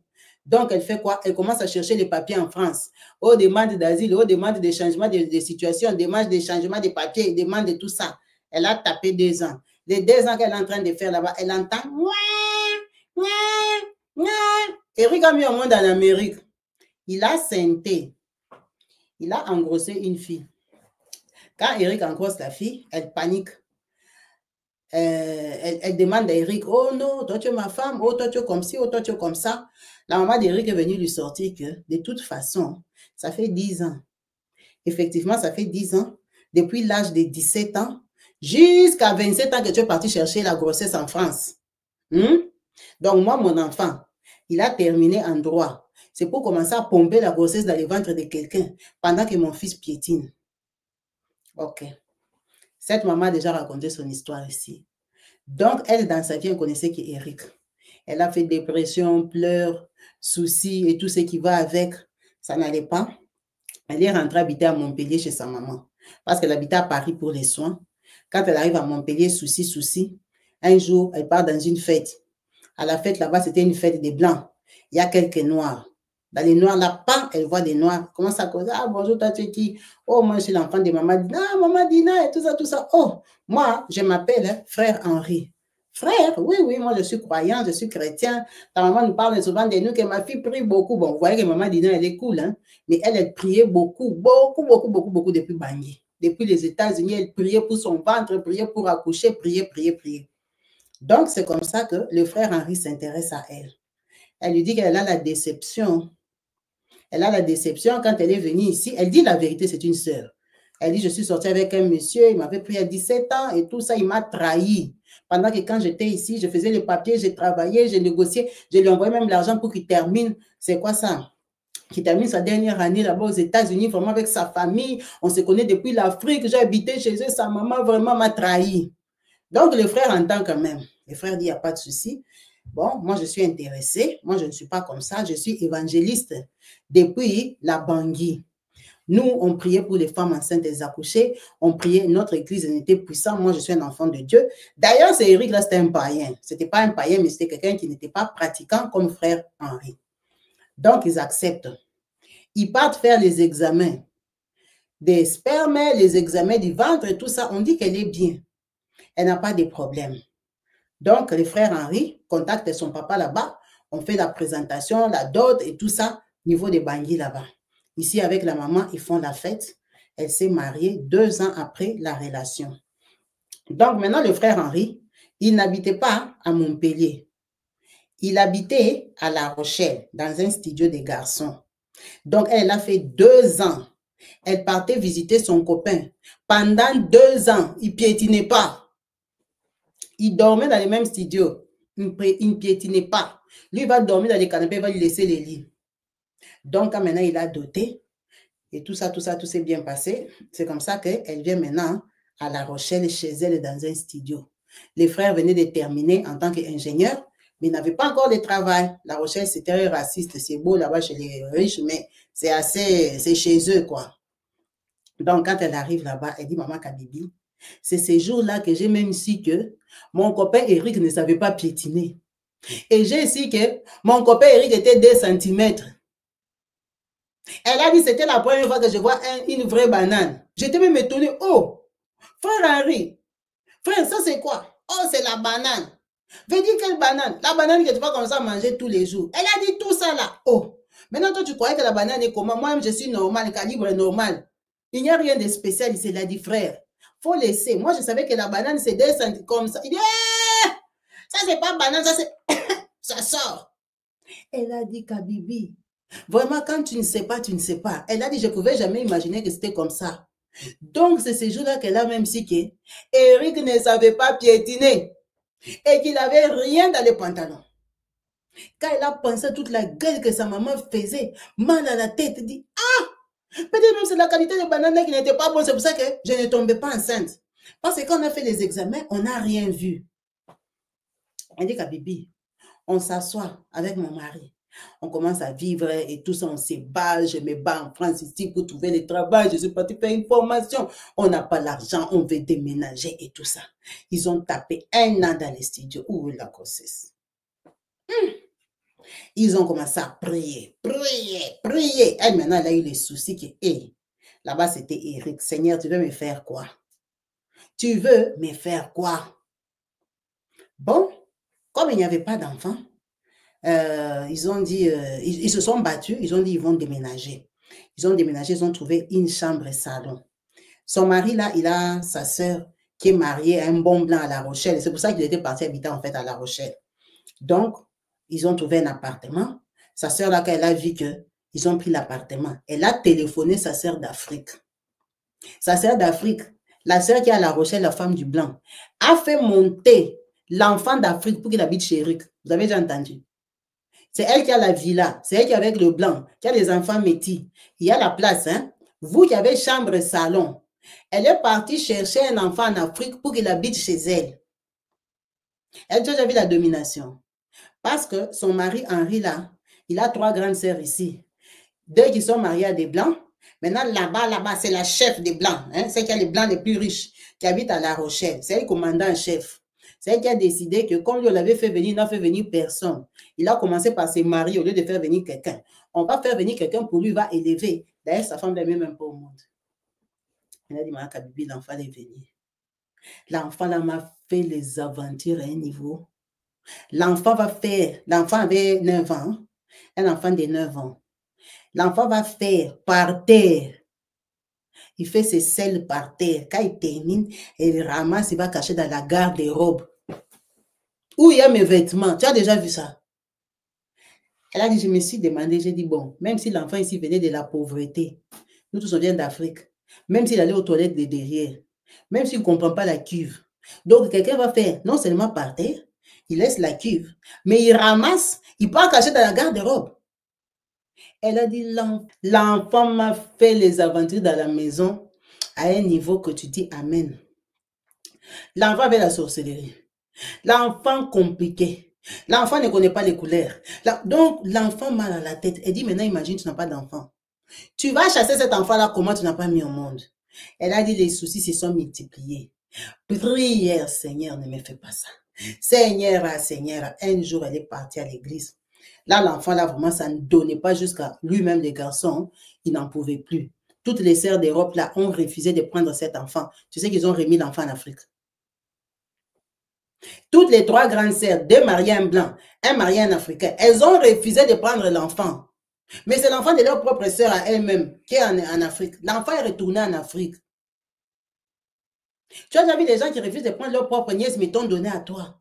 Donc, elle fait quoi? Elle commence à chercher les papiers en France. Aux demandes d'asile, aux demandes de changement de situation, demandes de changement de papiers, demandes de tout ça. Elle a tapé 2 ans. Les 2 ans qu'elle est en train de faire là-bas, elle entend Eric a mis au monde en Amérique. Il a seinté. Il a engrossé une fille. Quand Eric engrosse la fille, elle panique. Elle demande à Eric, oh non, toi tu es ma femme, oh toi tu es comme ci, oh toi tu es comme ça. La maman d'Eric est venue lui sortir que de toute façon, ça fait 10 ans. Effectivement, ça fait 10 ans. Depuis l'âge de 17 ans, jusqu'à 27 ans que tu es parti chercher la grossesse en France. Donc moi, mon enfant, il a terminé en droit. C'est pour commencer à pomper la grossesse dans le ventre de quelqu'un pendant que mon fils piétine. Ok. Cette maman a déjà raconté son histoire ici. Donc, elle, dans sa vie, elle connaissait qu'Eric. Elle a fait dépression, pleurs, soucis et tout ce qui va avec. Ça n'allait pas. Elle est rentrée habiter à Montpellier chez sa maman. Parce qu'elle habitait à Paris pour les soins. Quand elle arrive à Montpellier, souci. Un jour, elle part dans une fête. À la fête là-bas, c'était une fête des Blancs. Il y a quelques Noirs. Dans les Noirs, là, elle voit des Noirs. Commence à causer. Ah, bonjour, toi, tu es qui? Oh, moi, je suis l'enfant de Maman Dina. Ah, Maman Dina, et tout ça. Oh, moi, je m'appelle Frère Henri. Frère, oui, moi, je suis croyant, je suis chrétien. Ta maman nous parle souvent de nous, que ma fille prie beaucoup. Bon, vous voyez que Maman Dina, elle est cool, hein? Mais elle priait beaucoup depuis Bangui. Depuis les États-Unis, elle priait pour son ventre, priait pour accoucher, priait. Donc, c'est comme ça que le frère Henri s'intéresse à elle. Elle lui dit qu'elle a la déception. Elle a la déception quand elle est venue ici. Elle dit la vérité, c'est une sœur. Elle dit, je suis sortie avec un monsieur, il m'avait pris à 17 ans et tout ça, il m'a trahi. Pendant que quand j'étais ici, je faisais les papiers, j'ai travaillé, j'ai négocié, je lui envoyé même l'argent pour qu'il termine. C'est quoi ça? Qui termine sa dernière année là-bas aux États-Unis, vraiment avec sa famille. On se connaît depuis l'Afrique, j'ai habité chez eux, sa maman vraiment m'a trahi. Donc, le frère entend quand même. Le frère dit, il n'y a pas de souci. Bon, moi, je suis intéressée. Moi, je ne suis pas comme ça. Je suis évangéliste depuis la Bangui. Nous, on priait pour les femmes enceintes et accouchées. On priait, notre église était puissante. Moi, je suis un enfant de Dieu. D'ailleurs, c'est Eric, là, c'était un païen. Ce n'était pas un païen, mais c'était quelqu'un qui n'était pas pratiquant comme frère Henri. Donc, ils acceptent. Ils partent faire les examens. des spermes, les examens du ventre et tout ça, on dit qu'elle est bien. Elle n'a pas de problème. Donc, le frère Henri contacte son papa là-bas. On fait la présentation, la dot et tout ça, au niveau des Bangui là-bas. Ici, avec la maman, ils font la fête. Elle s'est mariée 2 ans après la relation. Donc, maintenant, le frère Henri, il n'habitait pas à Montpellier. Il habitait à La Rochelle, dans un studio des garçons. Donc, elle a fait 2 ans. Elle partait visiter son copain. Pendant 2 ans, il ne piétinait pas. Il dormait dans les mêmes studios. Il ne piétinait pas. Lui, il va dormir dans les canapés, il va lui laisser les lits. Donc, quand maintenant il a doté, et tout s'est bien passé. C'est comme ça qu'elle vient maintenant à La Rochelle, chez elle, dans un studio. Les frères venaient de terminer en tant qu'ingénieurs, mais ils n'avaient pas encore de travail. La Rochelle, c'est très raciste. C'est beau là-bas chez les riches, mais c'est chez eux, quoi. Donc, quand elle arrive là-bas, elle dit, maman Kabibi, c'est ces jours-là que j'ai même su que mon copain Eric ne savait pas piétiner. Et j'ai su que mon copain Eric était 2 cm. Elle a dit, c'était la première fois que je vois une vraie banane. J'étais même étonnée. Oh, frère Henri, frère, ça c'est quoi? Oh, c'est la banane. Veux dire quelle banane? La banane que tu vas commencer à manger tous les jours. Elle a dit tout ça là. Oh, maintenant toi tu croyais que la banane est comment? Moi-même je suis normal, calibre normal. Il n'y a rien de spécial, il l'a dit frère. Faut laisser. Moi je savais que la banane c'est 2 cm comme ça. Il dit, ça c'est pas banane, ça c'est... ça sort. Elle a dit, Kabibi, vraiment, quand tu ne sais pas, tu ne sais pas. Elle a dit, je ne pouvais jamais imaginer que c'était comme ça. Donc, c'est ce jour-là qu'elle a même su que Eric ne savait pas piétiner et qu'il n'avait rien dans les pantalons. Quand elle a pensé toute la gueule que sa maman faisait, mal à la tête, elle dit, ah, peut-être même c'est la qualité de banane qui n'était pas bonne, c'est pour ça que je ne tombais pas enceinte. Parce que quand on a fait les examens, on n'a rien vu. Elle dit, Kabibi, on s'assoit avec mon mari. On commence à vivre et tout ça, on se bat. Je me bats en France ici pour trouver le travail. Je suis partie faire une formation. On n'a pas l'argent, on veut déménager et tout ça. Ils ont tapé 1 an dans les studios. Où est la grossesse? Ils ont commencé à prier, prier, prier. Et maintenant, elle a eu les soucis que, hey, là-bas, c'était Eric. Seigneur, tu veux me faire quoi? Tu veux me faire quoi? Bon, comme il n'y avait pas d'enfant, ils ont dit, ils se sont battus, ils ont dit ils vont déménager. Ils ont déménagé, ils ont trouvé une chambre et salon. Son mari là, il a sa sœur qui est mariée à un bon blanc à La Rochelle. C'est pour ça qu'il était parti habiter en fait à La Rochelle. Donc, ils ont trouvé un appartement. Sa sœur là, quand elle a vu qu'ils ont pris l'appartement, elle a téléphoné sa sœur d'Afrique. Sa sœur d'Afrique, la sœur qui est à La Rochelle, la femme du blanc, a fait monter l'enfant d'Afrique pour qu'il habite chez Eric. Vous avez déjà entendu? C'est elle qui a la villa. C'est elle qui est avec le blanc, qui a les enfants métis. Il y a la place, hein? Vous qui avez chambre et salon. Elle est partie chercher un enfant en Afrique pour qu'il habite chez elle. Elle a déjà vu la domination. Parce que son mari Henri, là, il a 3 grandes sœurs ici. 2 qui sont mariées à des blancs. Maintenant, là-bas, c'est la chef des blancs. Hein? C'est qui a les blancs les plus riches, qui habite à La Rochelle. C'est elle commandant en chef. C'est elle qui a décidé que comme lui l'avait fait venir, il n'a fait venir personne. Il a commencé par se marier au lieu de faire venir quelqu'un. On va faire venir quelqu'un pour lui, il va élever. D'ailleurs, sa femme ne l'aimait même pas au monde. Elle a dit, Maman Kabibi, l'enfant est venu. L'enfant là m'a fait les aventures à un niveau. L'enfant avait 9 ans. Un enfant de 9 ans. L'enfant va faire par terre. Il fait ses selles par terre. Quand il termine, il ramasse, il va cacher dans la garde-robe. Où il y a mes vêtements. Tu as déjà vu ça? Elle a dit, je me suis demandé, j'ai dit, bon, même si l'enfant ici venait de la pauvreté, nous tous on vient d'Afrique, même s'il allait aux toilettes de derrière, même s'il ne comprend pas la cuve. Donc, quelqu'un va faire, non seulement par terre, il laisse la cuve, mais il ramasse, il part cacher dans la garde-robe. Elle a dit, l'enfant m'a fait les aventures dans la maison à un niveau que tu dis amen. L'enfant avait la sorcellerie. L'enfant compliqué. L'enfant ne connaît pas les couleurs. Donc, l'enfant mal à la tête. Elle dit, maintenant, imagine, tu n'as pas d'enfant. Tu vas chasser cet enfant-là, comment tu n'as pas mis au monde? Elle a dit, les soucis se sont multipliés. Prière, Seigneur, ne me fais pas ça. Seigneur, Seigneur, un jour, elle est partie à l'église. Là, l'enfant, là, vraiment, ça ne donnait pas jusqu'à lui-même, les garçons, il n'en pouvait plus. toutes les sœurs d'Europe là ont refusé de prendre cet enfant. Tu sais qu'ils ont remis l'enfant en Afrique. Toutes les 3 grandes sœurs, 2 mariées un blanc, un marié un africain, elles ont refusé de prendre l'enfant. Mais c'est l'enfant de leur propre sœur à elle-même qui est en Afrique. L'enfant est retourné en Afrique. Tu as déjà vu des gens qui refusent de prendre leur propre nièce, mais t'ont donné à toi.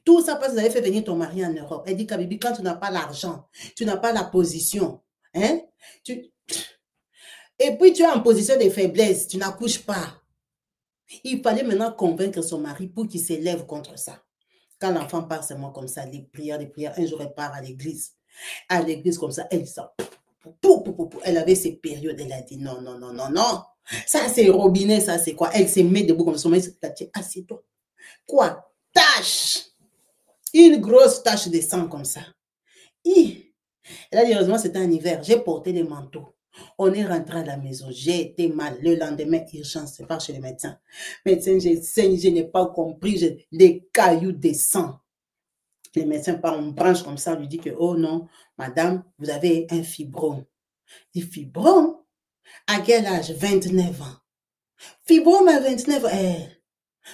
Tout ça parce que vous avez fait venir ton mari en Europe. Elle dit, Kabibi, quand tu n'as pas l'argent, tu n'as pas la position, hein? Et puis tu es en position de faiblesse, tu n'accouches pas. Il fallait maintenant convaincre son mari pour qu'il s'élève contre ça. Quand l'enfant part seulement comme ça, les prières, un jour elle part à l'église. À l'église comme ça, elle sort. Elle avait ses périodes, elle a dit non, non, non, non, non. Ça c'est robinet, ça c'est quoi? Elle se met debout comme ça, assieds-toi. Quoi? Tache! Une grosse tache de sang comme ça. Elle a dit, heureusement, c'était en hiver. J'ai porté des manteaux. On est rentré à la maison. J'ai été mal. Le lendemain, urgence, c'est pas chez le médecin. Médecin, j'ai saigné, je n'ai pas compris. Les cailloux de sang. Le médecin part en branche comme ça, lui dit que, oh non, madame, vous avez un fibrome. Il dit, fibrome? À quel âge? 29 ans. Fibrome à 29 ans.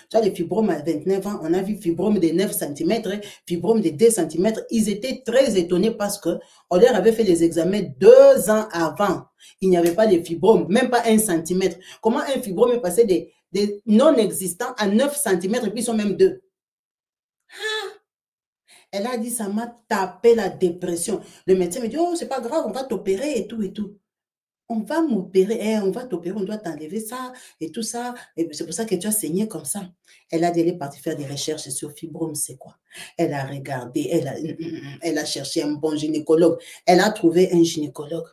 Tu as des fibromes à 29 ans, on a vu fibrome de 9 cm, fibrome de 2 cm. Ils étaient très étonnés parce qu'on leur avait fait les examens 2 ans avant. Il n'y avait pas de fibrome, même pas 1 cm. Comment un fibrome est passé des non-existants à 9 cm et puis ils sont même 2? Elle a dit, ça m'a tapé la dépression. Le médecin me dit, oh, c'est pas grave, on va t'opérer et tout et tout. On va m'opérer, on va t'opérer, on doit t'enlever ça et tout ça. Et c'est pour ça que tu as saigné comme ça. Elle a dit, elle est partie faire des recherches sur fibrome, c'est quoi? Elle a regardé, elle a cherché un bon gynécologue. Elle a trouvé un gynécologue.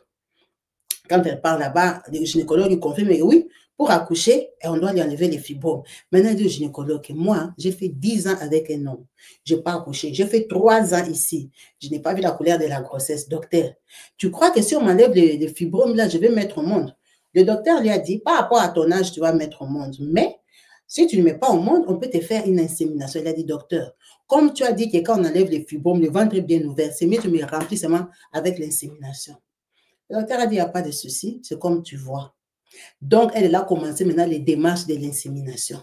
Quand elle part là-bas, le gynécologue lui confirme, mais oui, pour accoucher, on doit lui enlever les fibromes. Maintenant, elle dit au gynécologue, moi, j'ai fait 10 ans avec un homme. Je n'ai pas accouché. J'ai fait 3 ans ici. Je n'ai pas vu la couleur de la grossesse. Docteur, tu crois que si on m'enlève les fibromes, là, je vais mettre au monde? Le docteur lui a dit, par rapport à ton âge, tu vas mettre au monde. Mais si tu ne mets pas au monde, on peut te faire une insémination. Il a dit, docteur, comme tu as dit que quand on enlève les fibromes, le ventre est bien ouvert, c'est mieux que tu me remplis seulement avec l'insémination. Le docteur a dit, il n'y a pas de souci, c'est comme tu vois. Donc, elle a commencé maintenant les démarches de l'insémination.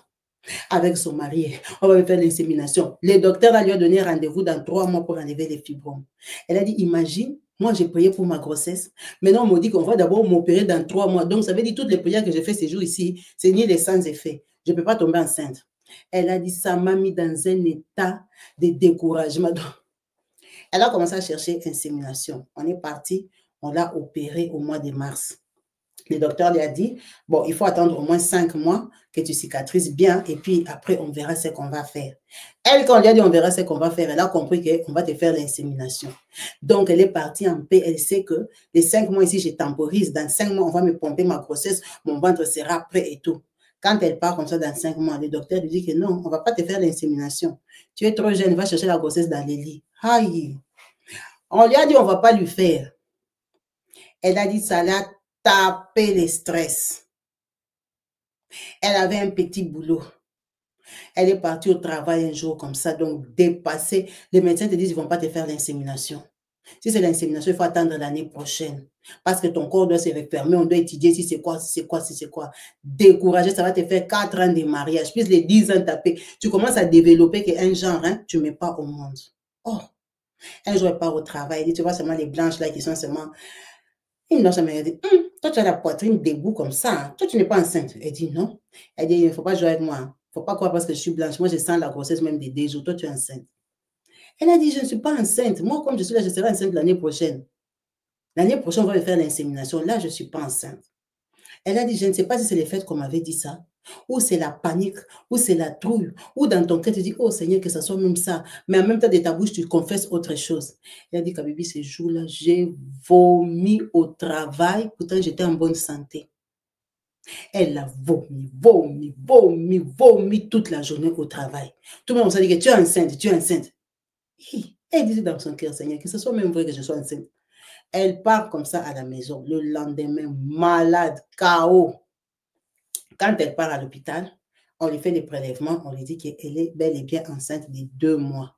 Avec son mari, on va faire l'insémination. Le docteur lui a donné rendez-vous dans 3 mois pour enlever les fibromes. Elle a dit, imagine, moi j'ai prié pour ma grossesse. Maintenant, on m'a dit qu'on va d'abord m'opérer dans 3 mois. Donc, ça veut dire toutes les prières que j'ai fait ces jours ici, c'est ni les sans effet. Je ne peux pas tomber enceinte. Elle a dit, ça m'a mis dans un état de découragement. Donc, elle a commencé à chercher insémination. On est parti, on l'a opérée au mois de mars. Le docteur lui a dit, bon, il faut attendre au moins 5 mois que tu cicatrises bien et puis après, on verra ce qu'on va faire. Elle, quand on lui a dit, on verra ce qu'on va faire, elle a compris qu'on va te faire l'insémination. Donc, elle est partie en paix. Elle sait que les 5 mois ici, je temporise. Dans 5 mois, on va me pomper ma grossesse. Mon ventre sera prêt et tout. Quand elle part comme ça dans 5 mois, le docteur lui dit que non, on ne va pas te faire l'insémination. Tu es trop jeune, va chercher la grossesse dans les lits. Aïe! On lui a dit, on ne va pas lui faire. Elle a dit, ça l'a tapé le stress. Elle avait un petit boulot. Elle est partie au travail un jour comme ça, donc dépassée. Les médecins te disent, ils ne vont pas te faire l'insémination. Si c'est l'insémination, il faut attendre l'année prochaine. Parce que ton corps doit se refermer, on doit étudier si c'est quoi, si c'est quoi, si c'est quoi. Décourager, ça va te faire 4 ans de mariage, puis les 10 ans tapés. Tu commences à développer qu'un genre, hein, tu ne mets pas au monde. Oh, un jour, elle part au travail, elle dit, tu vois seulement les blanches là qui sont seulement... Il n'a jamais dit, toi tu as la poitrine debout comme ça, hein. Toi tu n'es pas enceinte. Elle dit non. Elle dit, il ne faut pas jouer avec moi. Il ne faut pas croire parce que je suis blanche. Moi je sens la grossesse même des 2 jours. Toi tu es enceinte. Elle a dit, je ne suis pas enceinte. Moi comme je suis là, je serai enceinte l'année prochaine. L'année prochaine, on va me faire l'insémination. Là, je ne suis pas enceinte. Elle a dit, je ne sais pas si c'est le fait qu'on m'avait dit ça, ou c'est la panique, ou c'est la trouille, ou dans ton cœur, tu dis, oh Seigneur, que ça soit même ça. Mais en même temps, de ta bouche, tu confesses autre chose. Elle a dit, Kabibi, ces jours-là, j'ai vomi au travail, pourtant j'étais en bonne santé. Elle a vomi toute la journée au travail. Tout le monde s'est dit que tu es enceinte, tu es enceinte. Elle disait dans son cœur, Seigneur, que ce soit même vrai que je sois enceinte. Elle part comme ça à la maison. Le lendemain, malade, KO. Quand elle part à l'hôpital, on lui fait les prélèvements, on lui dit qu'elle est bel et bien enceinte de 2 mois.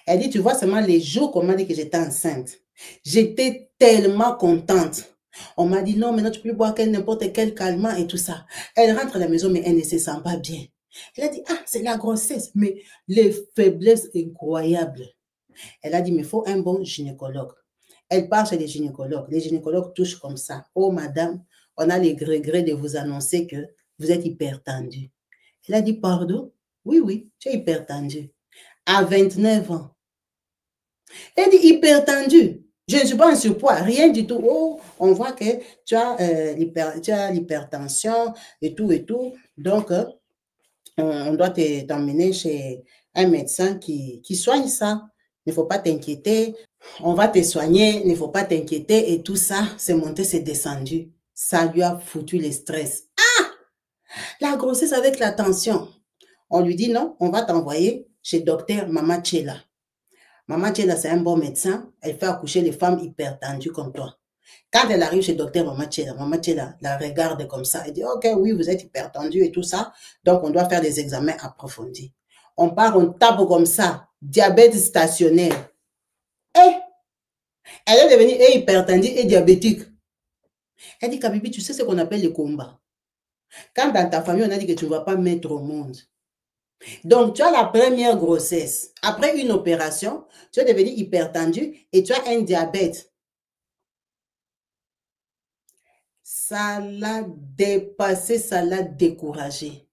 Elle dit, tu vois seulement les jours qu'on m'a dit que j'étais enceinte. J'étais tellement contente. On m'a dit, non, maintenant tu peux boire n'importe quel calmant et tout ça. Elle rentre à la maison, mais elle ne se sent pas bien. Elle a dit, ah, c'est la grossesse, mais les faiblesses incroyables. Elle a dit, mais il faut un bon gynécologue. Elle part chez les gynécologues. Les gynécologues touchent comme ça. Oh, madame, on a les regrets de vous annoncer que vous êtes hypertendue. Elle a dit, pardon? Oui, oui, tu es hypertendue. À 29 ans. Elle dit, hypertendue. Je ne suis pas en surpoids, rien du tout. Oh, on voit que tu as l'hypertension et tout et tout. Donc, on doit t'emmener chez un médecin qui soigne ça. Il ne faut pas t'inquiéter. On va te soigner, il ne faut pas t'inquiéter. Et tout ça, c'est monté, c'est descendu. Ça lui a foutu le stress. Ah! La grossesse avec la tension. On lui dit non, on va t'envoyer chez docteur Mama Chela. Mama Chela, c'est un bon médecin. Elle fait accoucher les femmes hypertendues comme toi. Quand elle arrive chez docteur Mama Chela la regarde comme ça. Elle dit, ok, oui, vous êtes hypertendu et tout ça. Donc, on doit faire des examens approfondis. On part, on tape comme ça. Diabète stationnaire. Et elle est devenue hypertendue et diabétique. Elle dit, Kabibi, tu sais ce qu'on appelle le combat. Quand dans ta famille, on a dit que tu ne vas pas mettre au monde. Donc, tu as la première grossesse. Après une opération, tu es devenu hypertendu et tu as un diabète. Ça l'a dépassé, ça l'a découragé.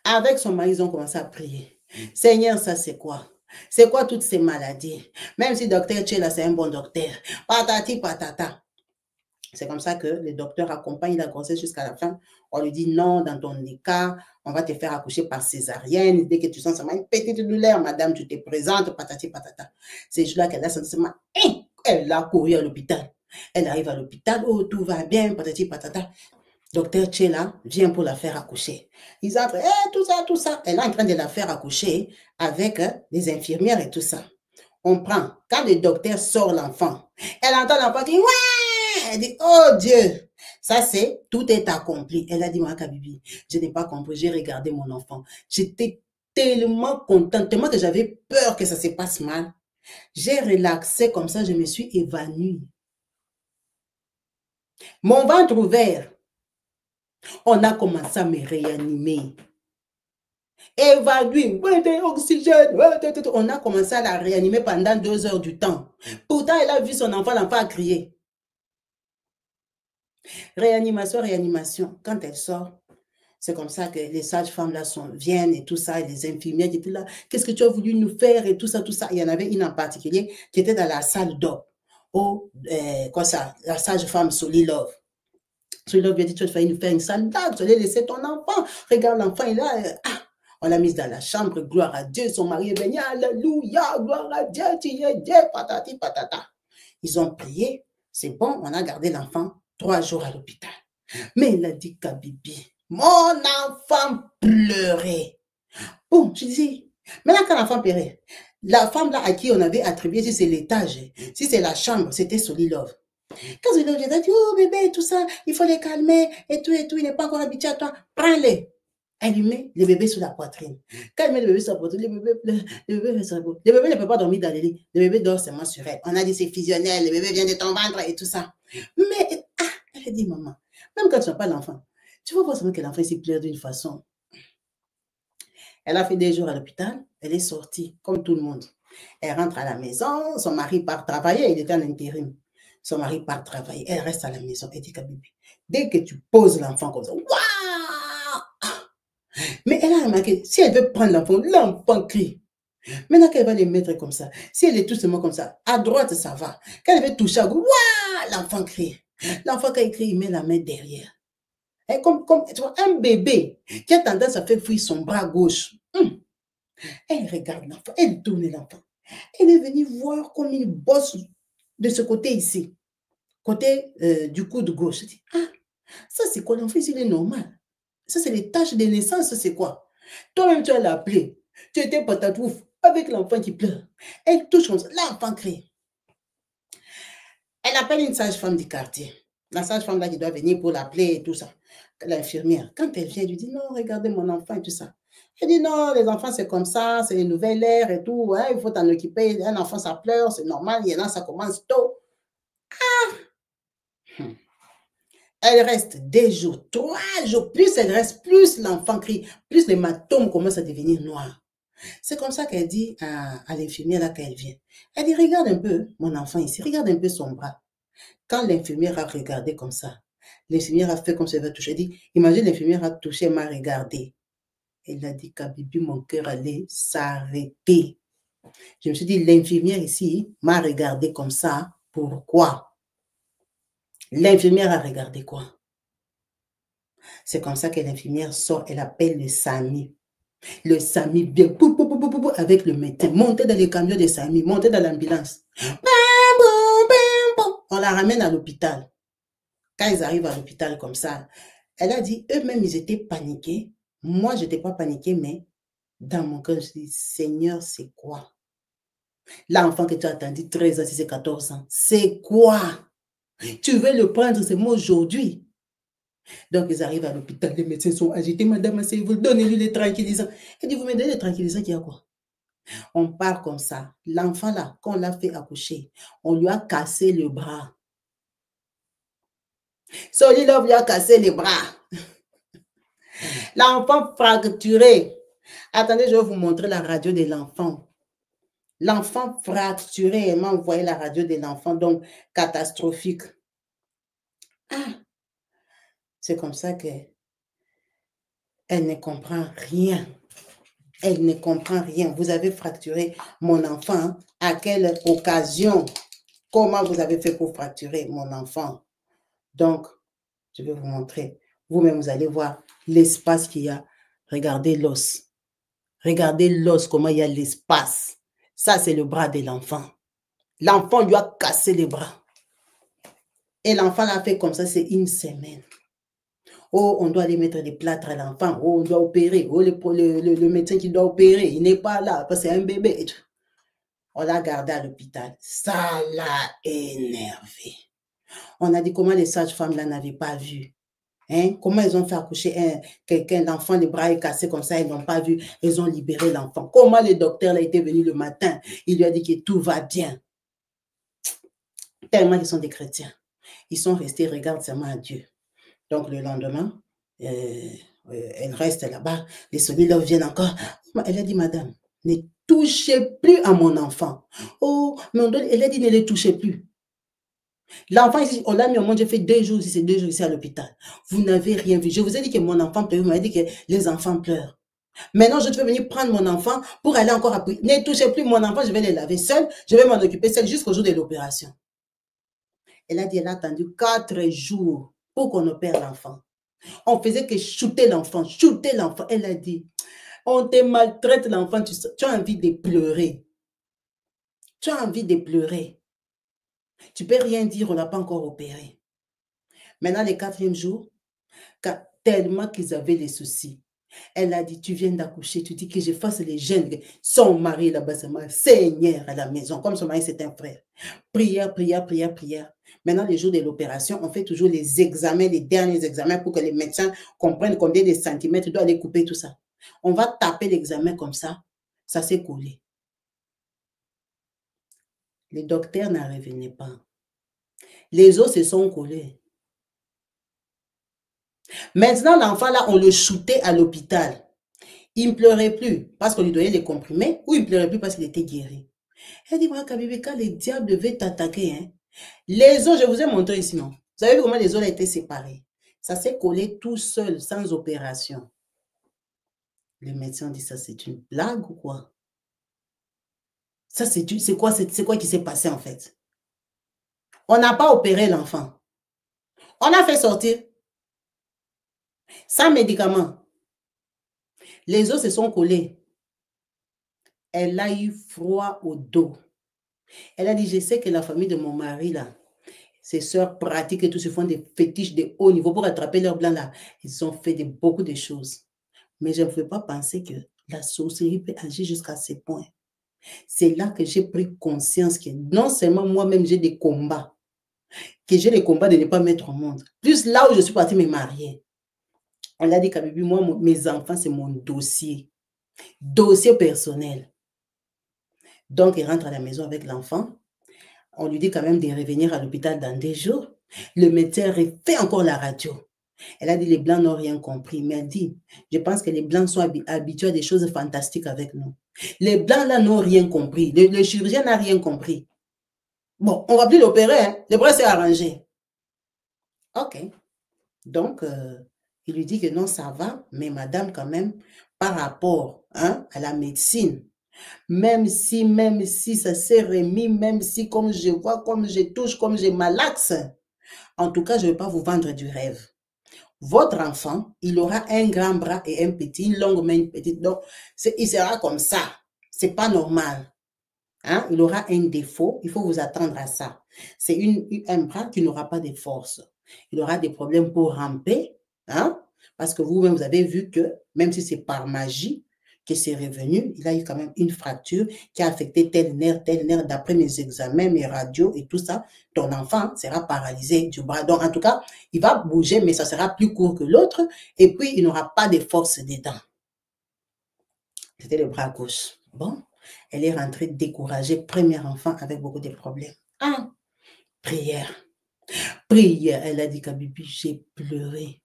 Avec son mari, ils ont commencé à prier. Seigneur, ça c'est quoi? C'est quoi toutes ces maladies? Même si docteur Tchela, c'est un bon docteur. Patati patata. C'est comme ça que le docteur accompagne la grossesse jusqu'à la fin. On lui dit non, dans ton cas, on va te faire accoucher par césarienne. Dès que tu sens seulement une petite douleur, madame, tu te présentes, patati patata. C'est là qu'elle a senti seulement, elle a couru à l'hôpital. Elle arrive à l'hôpital, oh, tout va bien, patati patata. Docteur Tchela vient pour la faire accoucher. Ils entrent, tout ça. Elle est en train de la faire accoucher avec les infirmières et tout ça. On prend, quand le docteur sort l'enfant, elle entend l'enfant qui, ouais! Elle dit, oh Dieu, ça c'est, tout est accompli. Elle a dit, moi, Kabibi, je n'ai pas compris, j'ai regardé mon enfant. J'étais tellement contente, tellement que j'avais peur que ça se passe mal. J'ai relaxé comme ça, je me suis évanouie. Mon ventre ouvert. On a commencé à me réanimer. Évanouie, oxygène. On a commencé à la réanimer pendant 2 heures du temps. Pourtant, elle a vu son enfant, l'enfant a crié. Réanimation, réanimation. Quand elle sort, c'est comme ça que les sages-femmes là viennent et tout ça, et les infirmières qui étaient là. Qu'est-ce que tu as voulu nous faire et tout ça, tout ça. Il y en avait une en particulier qui était dans la salle d'op. Quoi ça, la sage-femme Solilove. Solilove lui a dit, tu as failli nous faire une sale blague, tu allais laisser ton enfant. Regarde, l'enfant est là. On l'a mise dans la chambre, gloire à Dieu, son mari est venu, alléluia, gloire à Dieu, tu es Dieu, patati patata. Ils ont prié, c'est bon, on a gardé l'enfant 3 jours à l'hôpital. Mais il a dit, Kabibi, mon enfant pleurait. Bon, je dis, maintenant quand l'enfant pleurait, la femme là à qui on avait attribué, si c'est l'étage, si c'est la chambre, c'était Solilove. Quand Solilove a dit, oh bébé, tout ça, il faut les calmer, et tout, il n'est pas encore habitué à toi, prends-les. Elle lui met le bébé sous la poitrine. Quand elle met le bébé sur la poitrine, le bébé pleure, le bébé le bébé ne peut pas dormir dans le lit. Le bébé dort seulement sur elle. On a dit c'est fusionnel, le bébé vient de ton ventre et tout ça. Mais, elle a dit, maman, même quand tu n'as pas l'enfant, tu vas voir seulement que l'enfant s'y pleure d'une façon. Elle a fait 2 jours à l'hôpital, elle est sortie, comme tout le monde. Elle rentre à la maison, son mari part travailler, il était en intérim. Son mari part travailler, elle reste à la maison. Elle dit, Kabibi, dès que tu poses l'enfant comme ça, waouh! Mais elle a remarqué, si elle veut prendre l'enfant, l'enfant crie. Maintenant qu'elle va les mettre comme ça, si elle est tout simplement comme ça, à droite, ça va. Quand elle veut toucher à gauche, waouh, l'enfant crie. L'enfant, quand il crie, il met la main derrière. Et comme tu vois, un bébé qui a tendance à faire fuir son bras gauche. Elle regarde l'enfant, elle tourne l'enfant. Elle est venue voir comme il bosse de ce côté ici. Côté du coude gauche. Elle dit, ça c'est quoi l'enfant ici, il est normal. Ça, c'est les tâches de naissance, c'est quoi? Toi-même, tu as l'appelé. Tu étais patatouf avec l'enfant qui pleure. Elle touche comme ça. L'enfant crie. Elle appelle une sage-femme du quartier. La sage-femme là qui doit venir pour l'appeler et tout ça. L'infirmière. Quand elle vient, elle lui dit, non, regardez mon enfant et tout ça. Elle dit, non, les enfants, c'est comme ça, c'est les nouvelles ères et tout. Ouais, il faut t'en occuper. Un enfant, ça pleure, c'est normal. Il y en a, ça commence tôt. Elle reste des jours, 3 jours. Plus elle reste, plus l'enfant crie, plus l'hématome commence à devenir noir. C'est comme ça qu'elle dit à l'infirmière là qu'elle vient. Elle dit, regarde un peu mon enfant ici, regarde un peu son bras. Quand l'infirmière a regardé comme ça, l'infirmière a fait comme si elle avait touché. Elle dit, imagine l'infirmière a touché, elle m'a regardé. Elle a dit, Kabibi, mon cœur allait s'arrêter. Je me suis dit, l'infirmière ici m'a regardé comme ça. Pourquoi? L'infirmière a regardé quoi? C'est comme ça que l'infirmière sort, elle appelle le SAMI. Le SAMI vient avec le médecin, monter dans les camions de SAMI, monter dans l'ambulance. On la ramène à l'hôpital. Quand ils arrivent à l'hôpital comme ça, elle a dit, eux-mêmes, ils étaient paniqués. Moi, je n'étais pas paniquée, mais dans mon cœur, je dis, Seigneur, c'est quoi? L'enfant que tu as attendu 13 ans, si c'est 14 ans, c'est quoi? Tu veux le prendre, c'est moi aujourd'hui. Donc, ils arrivent à l'hôpital, les médecins sont agités. Madame, vous donnez-lui les tranquillisants. Elle dit, vous me donnez les tranquillisants, qu'il y a quoi? On part comme ça. L'enfant là, quand on l'a fait accoucher, on lui a cassé le bras. Solilov lui a cassé les bras. L'enfant fracturé. Attendez, je vais vous montrer la radio de l'enfant. L'enfant fracturé, elle m'a envoyé la radio de l'enfant, donc catastrophique. Ah, c'est comme ça qu'elle ne comprend rien. Elle ne comprend rien. Vous avez fracturé mon enfant. À quelle occasion? Comment vous avez fait pour fracturer mon enfant? Donc, je vais vous montrer. Vous-même, vous allez voir l'espace qu'il y a. Regardez l'os. Regardez l'os, comment il y a l'espace. Ça, c'est le bras de l'enfant. L'enfant lui a cassé les bras. Et l'enfant l'a fait comme ça, c'est une semaine. Oh, on doit aller mettre des plâtres à l'enfant. Oh, on doit opérer. Oh, le médecin qui doit opérer, il n'est pas là parce que c'est un bébé. On l'a gardé à l'hôpital. Ça l'a énervé. On a dit comment les sages-femmes là n'avaient pas vu. Hein? Comment ils ont fait accoucher quelqu'un, l'enfant, les bras est cassé comme ça, ils n'ont pas vu. Ils ont libéré l'enfant. Comment le docteur là était venu le matin? Il lui a dit que tout va bien. Tellement qu'ils sont des chrétiens. Ils sont restés, regardent seulement à Dieu. Donc, le lendemain, elle reste là-bas. Les solidaires viennent encore. Elle a dit, madame, ne touchez plus à mon enfant. Oh, mais elle a dit, ne les touchez plus. L'enfant ici, on l'a mis au monde, j'ai fait 2 jours ici, 2 jours ici à l'hôpital. Vous n'avez rien vu. Je vous ai dit que mon enfant pleure, vous m'avez dit que les enfants pleurent. Maintenant, je vais venir prendre mon enfant pour aller encore appuyer. Ne touchez plus mon enfant, je vais les laver seul, je vais m'en occuper seul jusqu'au jour de l'opération. Elle a dit, elle a attendu 4 jours pour qu'on opère l'enfant. On faisait que shooter l'enfant, shooter l'enfant. Elle a dit, on te maltraite l'enfant, tu as envie de pleurer. Tu as envie de pleurer. Tu ne peux rien dire, on n'a pas encore opéré. Maintenant, le 4e jour, tellement qu'ils avaient des soucis, elle a dit, tu viens d'accoucher, tu dis que je fasse les gènes. Son mari là-bas, c'est Seigneur à la maison, comme son mari c'est un frère. Prière, prière, prière, prière. Maintenant, les jours de l'opération, on fait toujours les examens, les derniers examens pour que les médecins comprennent combien de centimètres doivent aller couper tout ça. On va taper l'examen comme ça s'est collé. Les docteurs n'en revenaient pas. Les os se sont collés. Maintenant, l'enfant là, on le shootait à l'hôpital. Il ne pleurait plus parce qu'on lui donnait des comprimés ou il ne pleurait plus parce qu'il était guéri. Elle dit, moi, Kabibi, quand les diables devaient t'attaquer, hein, les os, je vous ai montré ici, non? Vous avez vu comment les os ont été séparés? Ça s'est collé tout seul, sans opération. Le médecin dit, ça c'est une blague ou quoi? Ça c'est quoi qui s'est passé en fait? On n'a pas opéré l'enfant. On a fait sortir sans médicament. Les os se sont collés. Elle a eu froid au dos. Elle a dit, je sais que la famille de mon mari là, ses sœurs pratiquent et tout, se font des fétiches de haut niveau pour attraper leur blanc là. Ils ont fait beaucoup de choses. Mais je ne pouvais pas penser que la sorcellerie peut agir jusqu'à ce point. C'est là que j'ai pris conscience que non seulement moi-même j'ai des combats, que j'ai les combats de ne pas mettre au monde. Plus là où je suis partie me marier. On a dit qu'à moi, mes enfants, c'est mon dossier. Dossier personnel. Donc, il rentre à la maison avec l'enfant. On lui dit quand même de revenir à l'hôpital dans 2 jours. Le médecin refait encore la radio. Elle a dit, les Blancs n'ont rien compris. Mais elle dit, je pense que les Blancs sont habitués à des choses fantastiques avec nous. Les Blancs, là, n'ont rien compris. Le chirurgien n'a rien compris. Bon, on ne va plus l'opérer. Hein. Le bras s'est arrangé. OK. Donc, il lui dit que non, ça va. Mais madame, quand même, par rapport à la médecine, même si ça s'est remis, même si comme je vois, comme je touche, comme je malaxe, en tout cas, je ne vais pas vous vendre du rêve. Votre enfant, il aura un grand bras et un petit, une longue main, une petite. Donc, il sera comme ça. Ce n'est pas normal. Hein? Il aura un défaut, il faut vous attendre à ça. C'est un bras qui n'aura pas de force. Il aura des problèmes pour ramper, hein? Parce que vous-même, vous avez vu que, même si c'est par magie que c'est revenu, il a eu quand même une fracture qui a affecté tel nerf, d'après mes examens, mes radios et tout ça. Ton enfant sera paralysé du bras. Donc, en tout cas, il va bouger, mais ça sera plus court que l'autre. Et puis, il n'aura pas de force dedans. C'était le bras gauche. Bon, elle est rentrée découragée, premier enfant avec beaucoup de problèmes. Ah, prière. Prière, elle a dit, Kabibi, j'ai pleuré.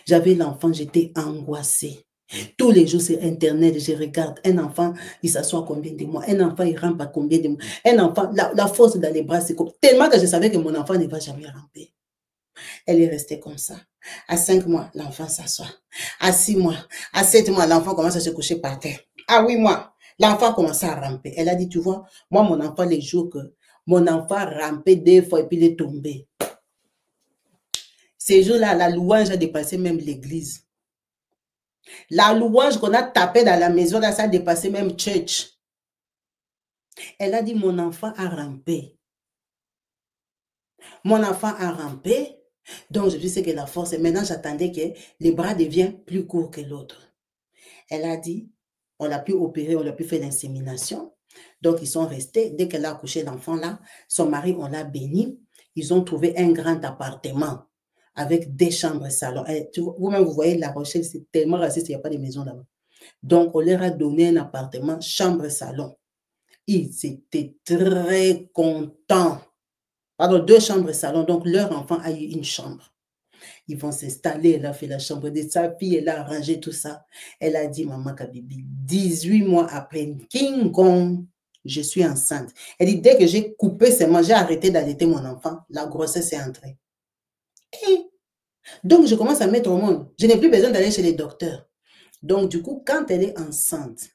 J'avais l'enfant, j'étais angoissée. Tous les jours sur Internet, je regarde un enfant, il s'assoit combien de mois, un enfant, il rampe à combien de mois, un enfant, la force dans les bras, c'est comme tellement que je savais que mon enfant ne va jamais ramper. Elle est restée comme ça. À 5 mois, l'enfant s'assoit. À 6 mois, à 7 mois, l'enfant commence à se coucher par terre. À 8 mois, l'enfant commence à ramper. Elle a dit, tu vois, moi, mon enfant, les jours que mon enfant rampait 2 fois et puis il est tombé. Ces jours-là, la louange a dépassé même l'église. La louange qu'on a tapée dans la maison, là, ça a dépassé même church. Elle a dit, mon enfant a rampé. Mon enfant a rampé. Donc, je sais que la force, et maintenant, j'attendais que les bras deviennent plus courts que l'autre. Elle a dit, on l'a pu opérer, on l'a pu faire l'insémination. Donc, ils sont restés. Dès qu'elle a accouché l'enfant là, son mari, on l'a béni. Ils ont trouvé un grand appartement avec des chambres et salons. Vous-même, vous voyez, La Rochelle, c'est tellement raciste, il n'y a pas de maison là-bas. Donc, on leur a donné un appartement, chambre et salon. Ils étaient très contents. Pardon, 2 chambres et salon. Donc, leur enfant a eu une chambre. Ils vont s'installer, elle a fait la chambre de sa fille, elle a arrangé tout ça. Elle a dit, maman Kabibi, 18 mois après, King Kong, je suis enceinte. Elle dit, dès que j'ai coupé ses mains, j'ai arrêté d'allaiter mon enfant, la grossesse est entrée. Et donc, je commence à mettre au monde. Je n'ai plus besoin d'aller chez les docteurs. Donc, du coup, quand elle est enceinte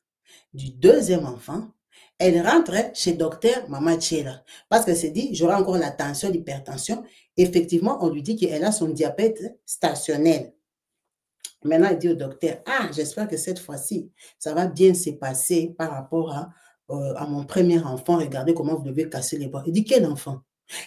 du 2e enfant, elle rentre chez docteur Mama Tchela. Parce qu'elle s'est dit, j'aurai encore la tension, l'hypertension. Effectivement, on lui dit qu'elle a son diabète stationnel. Maintenant, elle dit au docteur, ah, j'espère que cette fois-ci, ça va bien se passer par rapport à mon premier enfant. Regardez comment vous devez casser les bras. Il dit, quel enfant?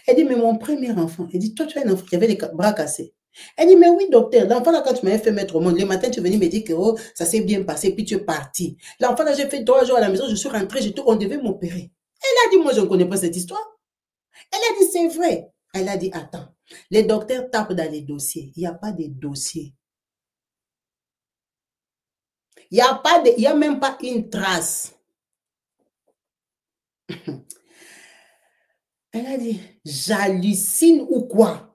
Elle dit, mais mon premier enfant. Elle dit, toi, tu as un enfant qui avait les bras cassés. Elle dit, mais oui, docteur, l'enfant là, quand tu m'avais fait mettre au monde, le matin, tu es venu me dire que oh, ça s'est bien passé, puis tu es parti. L'enfant là, j'ai fait 3 jours à la maison, je suis rentrée, on devait m'opérer. Elle a dit, moi, je ne connais pas cette histoire. Elle a dit, c'est vrai. Elle a dit, attends, les docteurs tapent dans les dossiers. Il n'y a pas de dossier. Il n'y a même pas une trace. Elle a dit, j'hallucine ou quoi?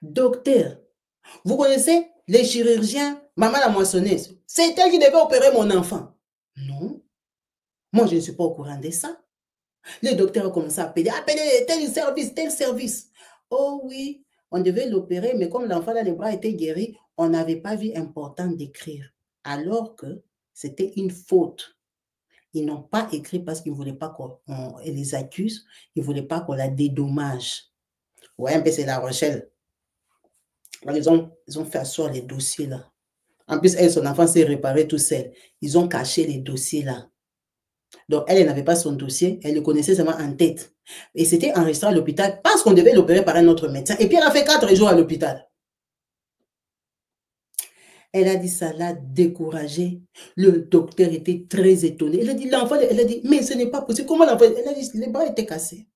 Docteur, vous connaissez les chirurgiens, maman la moissonneuse, c'est elle qui devait opérer mon enfant. Non, moi je ne suis pas au courant de ça. Le docteur a commencé à appeler, tel service, tel service. Oh oui, on devait l'opérer, mais comme l'enfant là, les bras étaient guéris, on n'avait pas vu important d'écrire. Alors que c'était une faute. Ils n'ont pas écrit parce qu'ils ne voulaient pas qu'on les accuse, ils ne voulaient pas qu'on la dédommage. Ouais, un peu c'est La Rochelle. Ils ont fait asseoir les dossiers là. En plus, elle, son enfant s'est réparé tout seul. Ils ont caché les dossiers là. Donc, elle n'avait pas son dossier, elle le connaissait seulement en tête. Et c'était enregistré à l'hôpital parce qu'on devait l'opérer par un autre médecin. Et puis, elle a fait 4 jours à l'hôpital. Elle a dit ça l'a découragée. Le docteur était très étonné. Elle a dit, l'enfant, elle a dit, mais ce n'est pas possible. Comment l'enfant? Elle a dit, les bras étaient cassés.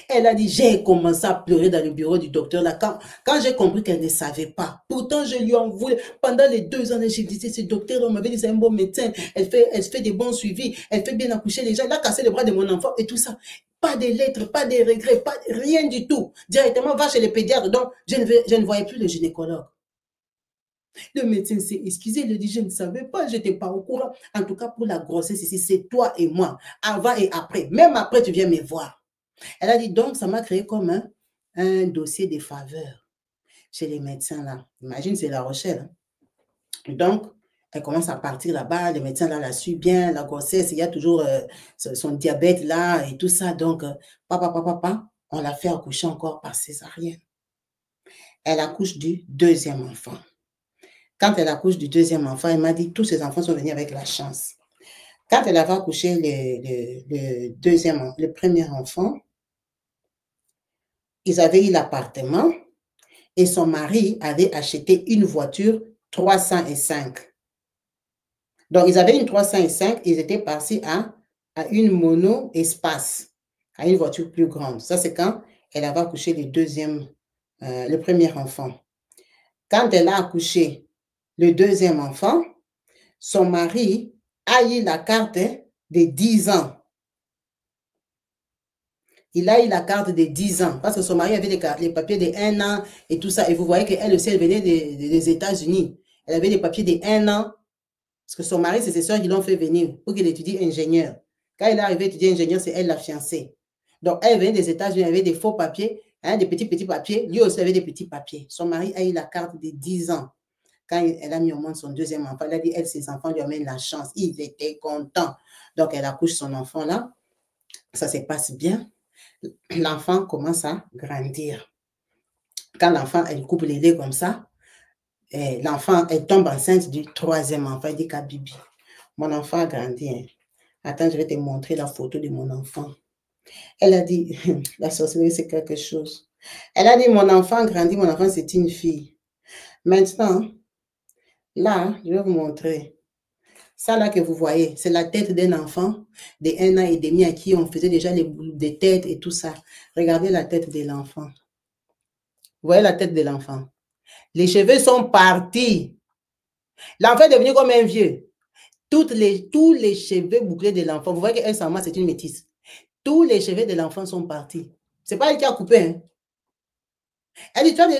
Elle a dit, j'ai commencé à pleurer dans le bureau du docteur là, quand j'ai compris qu'elle ne savait pas. Pourtant, je lui en voulais. Pendant les 2 ans, je disais, ce docteur, on m'avait dit, c'est un bon médecin, elle fait des bons suivis, elle fait bien accoucher les gens, elle a cassé le bras de mon enfant et tout ça. Pas de lettres, pas de regrets, pas, rien du tout. Directement, va chez le pédiatre. Donc, je ne voyais plus le gynécologue. Le médecin s'est excusé, il a dit, je ne savais pas, je n'étais pas au courant. En tout cas, pour la grossesse ici, c'est toi et moi, avant et après. Même après, tu viens me voir. Elle a dit, donc, ça m'a créé comme un dossier de faveur chez les médecins là. Imagine, c'est La Rochelle. Hein. Donc, elle commence à partir là-bas, les médecins là la suivent bien, la grossesse, il y a toujours son diabète là et tout ça. Donc, papa, on l'a fait accoucher encore par césarienne. Elle accouche du 2e enfant. Quand elle accouche du 2e enfant, elle m'a dit, tous ses enfants sont venus avec la chance. Quand elle avait accouché le premier enfant, ils avaient eu l'appartement et son mari avait acheté une voiture 305. Donc, ils avaient une 305, ils étaient passés à une mono espace, à une voiture plus grande. Ça, c'est quand elle avait accouché le premier enfant. Quand elle a accouché le 2e enfant, son mari a eu la carte de 10 ans. Il a eu la carte de 10 ans parce que son mari avait les papiers de 1 an et tout ça. Et vous voyez qu'elle aussi, elle venait des États-Unis. Elle avait des papiers de 1 an parce que son mari, c'est ses soeurs qui l'ont fait venir pour qu'il étudie ingénieur. Quand il est arrivé à étudier ingénieur, c'est elle la fiancée. Donc, elle venait des États-Unis, elle avait des faux papiers, hein, des petits papiers. Lui aussi avait des petits papiers. Son mari a eu la carte de 10 ans. Quand elle a mis au monde son 2e enfant, elle a dit, elle, ses enfants lui amènent la chance. Ils étaient contents. Donc, elle accouche son enfant là. Ça se passe bien. L'enfant commence à grandir. Quand l'enfant, elle coupe les laits comme ça, l'enfant, elle tombe enceinte du 3e enfant. Elle dit Kabibi, mon enfant a grandi. Hein. Attends, je vais te montrer la photo de mon enfant. Elle a dit, la sorcellerie, c'est quelque chose. Elle a dit, mon enfant grandit, mon enfant, c'est une fille. Maintenant, là, je vais vous montrer. Ça là que vous voyez, c'est la tête d'un enfant de 1 an et demi à qui on faisait déjà des têtes et tout ça. Regardez la tête de l'enfant. Vous voyez la tête de l'enfant. Les cheveux sont partis. L'enfant est devenu comme un vieux. Tous les cheveux bouclés de l'enfant, vous voyez qu'elle s'en c'est une métisse. Tous les cheveux de l'enfant sont partis. C'est pas elle qui a coupé. Hein. Elle dit, tu vois,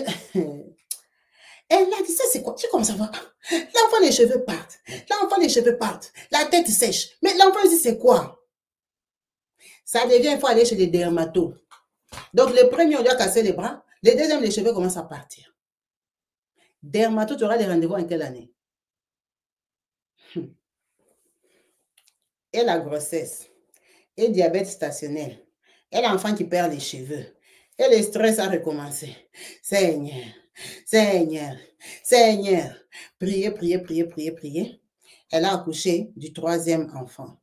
elle a dit, ça c'est quoi? Tu commences à voir. L'enfant, les cheveux partent. L'enfant, les cheveux partent. La tête sèche. Mais l'enfant dit, c'est quoi? Ça devient, il faut aller chez les dermatos. Donc, le premier, on lui a cassé les bras. Le deuxième, les cheveux commencent à partir. Dermato, tu auras des rendez-vous en quelle année? Et la grossesse. Et diabète stationnel. Et l'enfant qui perd les cheveux. Et le stress a recommencé. Seigneur, Seigneur, Seigneur. Priez, priez, priez, priez, priez. Elle a accouché du 3e enfant.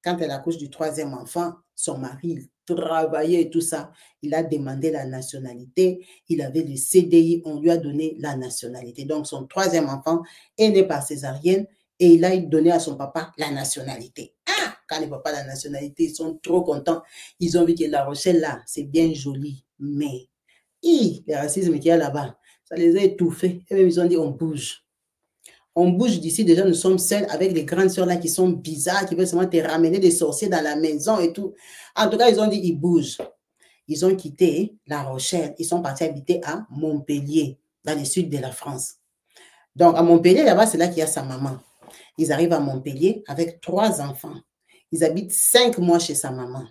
Quand elle accouche du 3e enfant, son mari travaillait et tout ça. Il a demandé la nationalité. Il avait le CDI. On lui a donné la nationalité. Donc, son 3e enfant est né par césarienne et il a donné à son papa la nationalité. Ah! Quand les papas la nationalité, ils sont trop contents. Ils ont vu que La Rochelle, là, c'est bien joli. Mais, le racisme qu'il y a là-bas, ça les a étouffés. Et même, ils ont dit, on bouge. On bouge d'ici, déjà nous sommes seuls avec les grandes sœurs là qui sont bizarres, qui veulent seulement te ramener des sorciers dans la maison et tout. En tout cas, ils ont dit, ils bougent. Ils ont quitté La Rochelle. Ils sont partis habiter à Montpellier, dans le sud de la France. Donc, à Montpellier, là-bas, c'est là qu'il y a sa maman. Ils arrivent à Montpellier avec 3 enfants. Ils habitent 5 mois chez sa maman.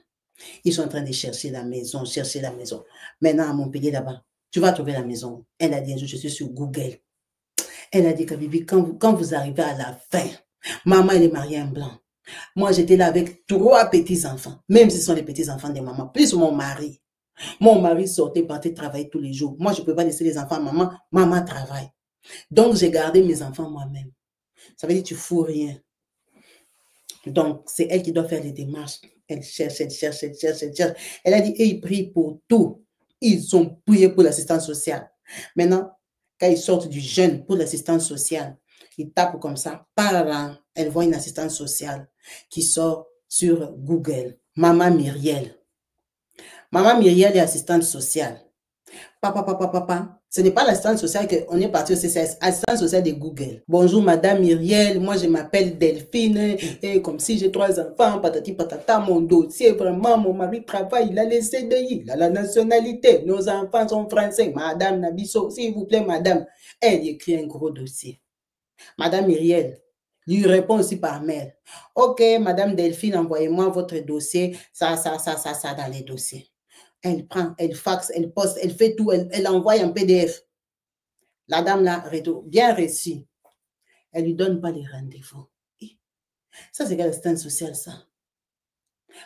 Ils sont en train de chercher la maison, Maintenant, à Montpellier, là-bas, tu vas trouver la maison. Elle a dit un jour, je suis sur Google. Elle a dit, Kabibi, quand vous arrivez à la fin, maman, elle est mariée à un blanc. Moi, j'étais là avec 3 petits-enfants, même si ce sont les petits-enfants de maman, plus mon mari. Mon mari sortait, partait travailler tous les jours. Moi, je ne peux pas laisser les enfants à maman. Maman travaille. Donc, j'ai gardé mes enfants moi-même. Ça veut dire que tu ne fous rien. Donc, c'est elle qui doit faire les démarches. Elle cherche. Elle a dit, et ils prient pour tout. Ils ont prié pour l'assistance sociale. Maintenant, quand ils sortent du jeûne pour l'assistance sociale, ils tapent comme ça. Par elle voit une assistance sociale qui sort sur Google. Maman Myriel. Maman Myriel est assistante sociale. Papa. Ce n'est pas l'assistante sociale qu'on est parti au CCS, assistante sociale de Google. Bonjour, Madame Myriel, moi je m'appelle Delphine, et comme si j'ai 3 enfants, patati patata, mon dossier, vraiment, mon mari travaille, il a les CDI, il a la nationalité, nos enfants sont français, Madame Nabiso, s'il vous plaît, Madame. Elle écrit un gros dossier. Madame Myriel lui répond aussi par mail. Ok, Madame Delphine, envoyez-moi votre dossier, ça, dans les dossiers. Elle prend, elle faxe, elle poste, elle fait tout, elle envoie un PDF. La dame là, bien reçu. Elle ne lui donne pas les rendez-vous. Ça, c'est quelle assistance sociale, ça?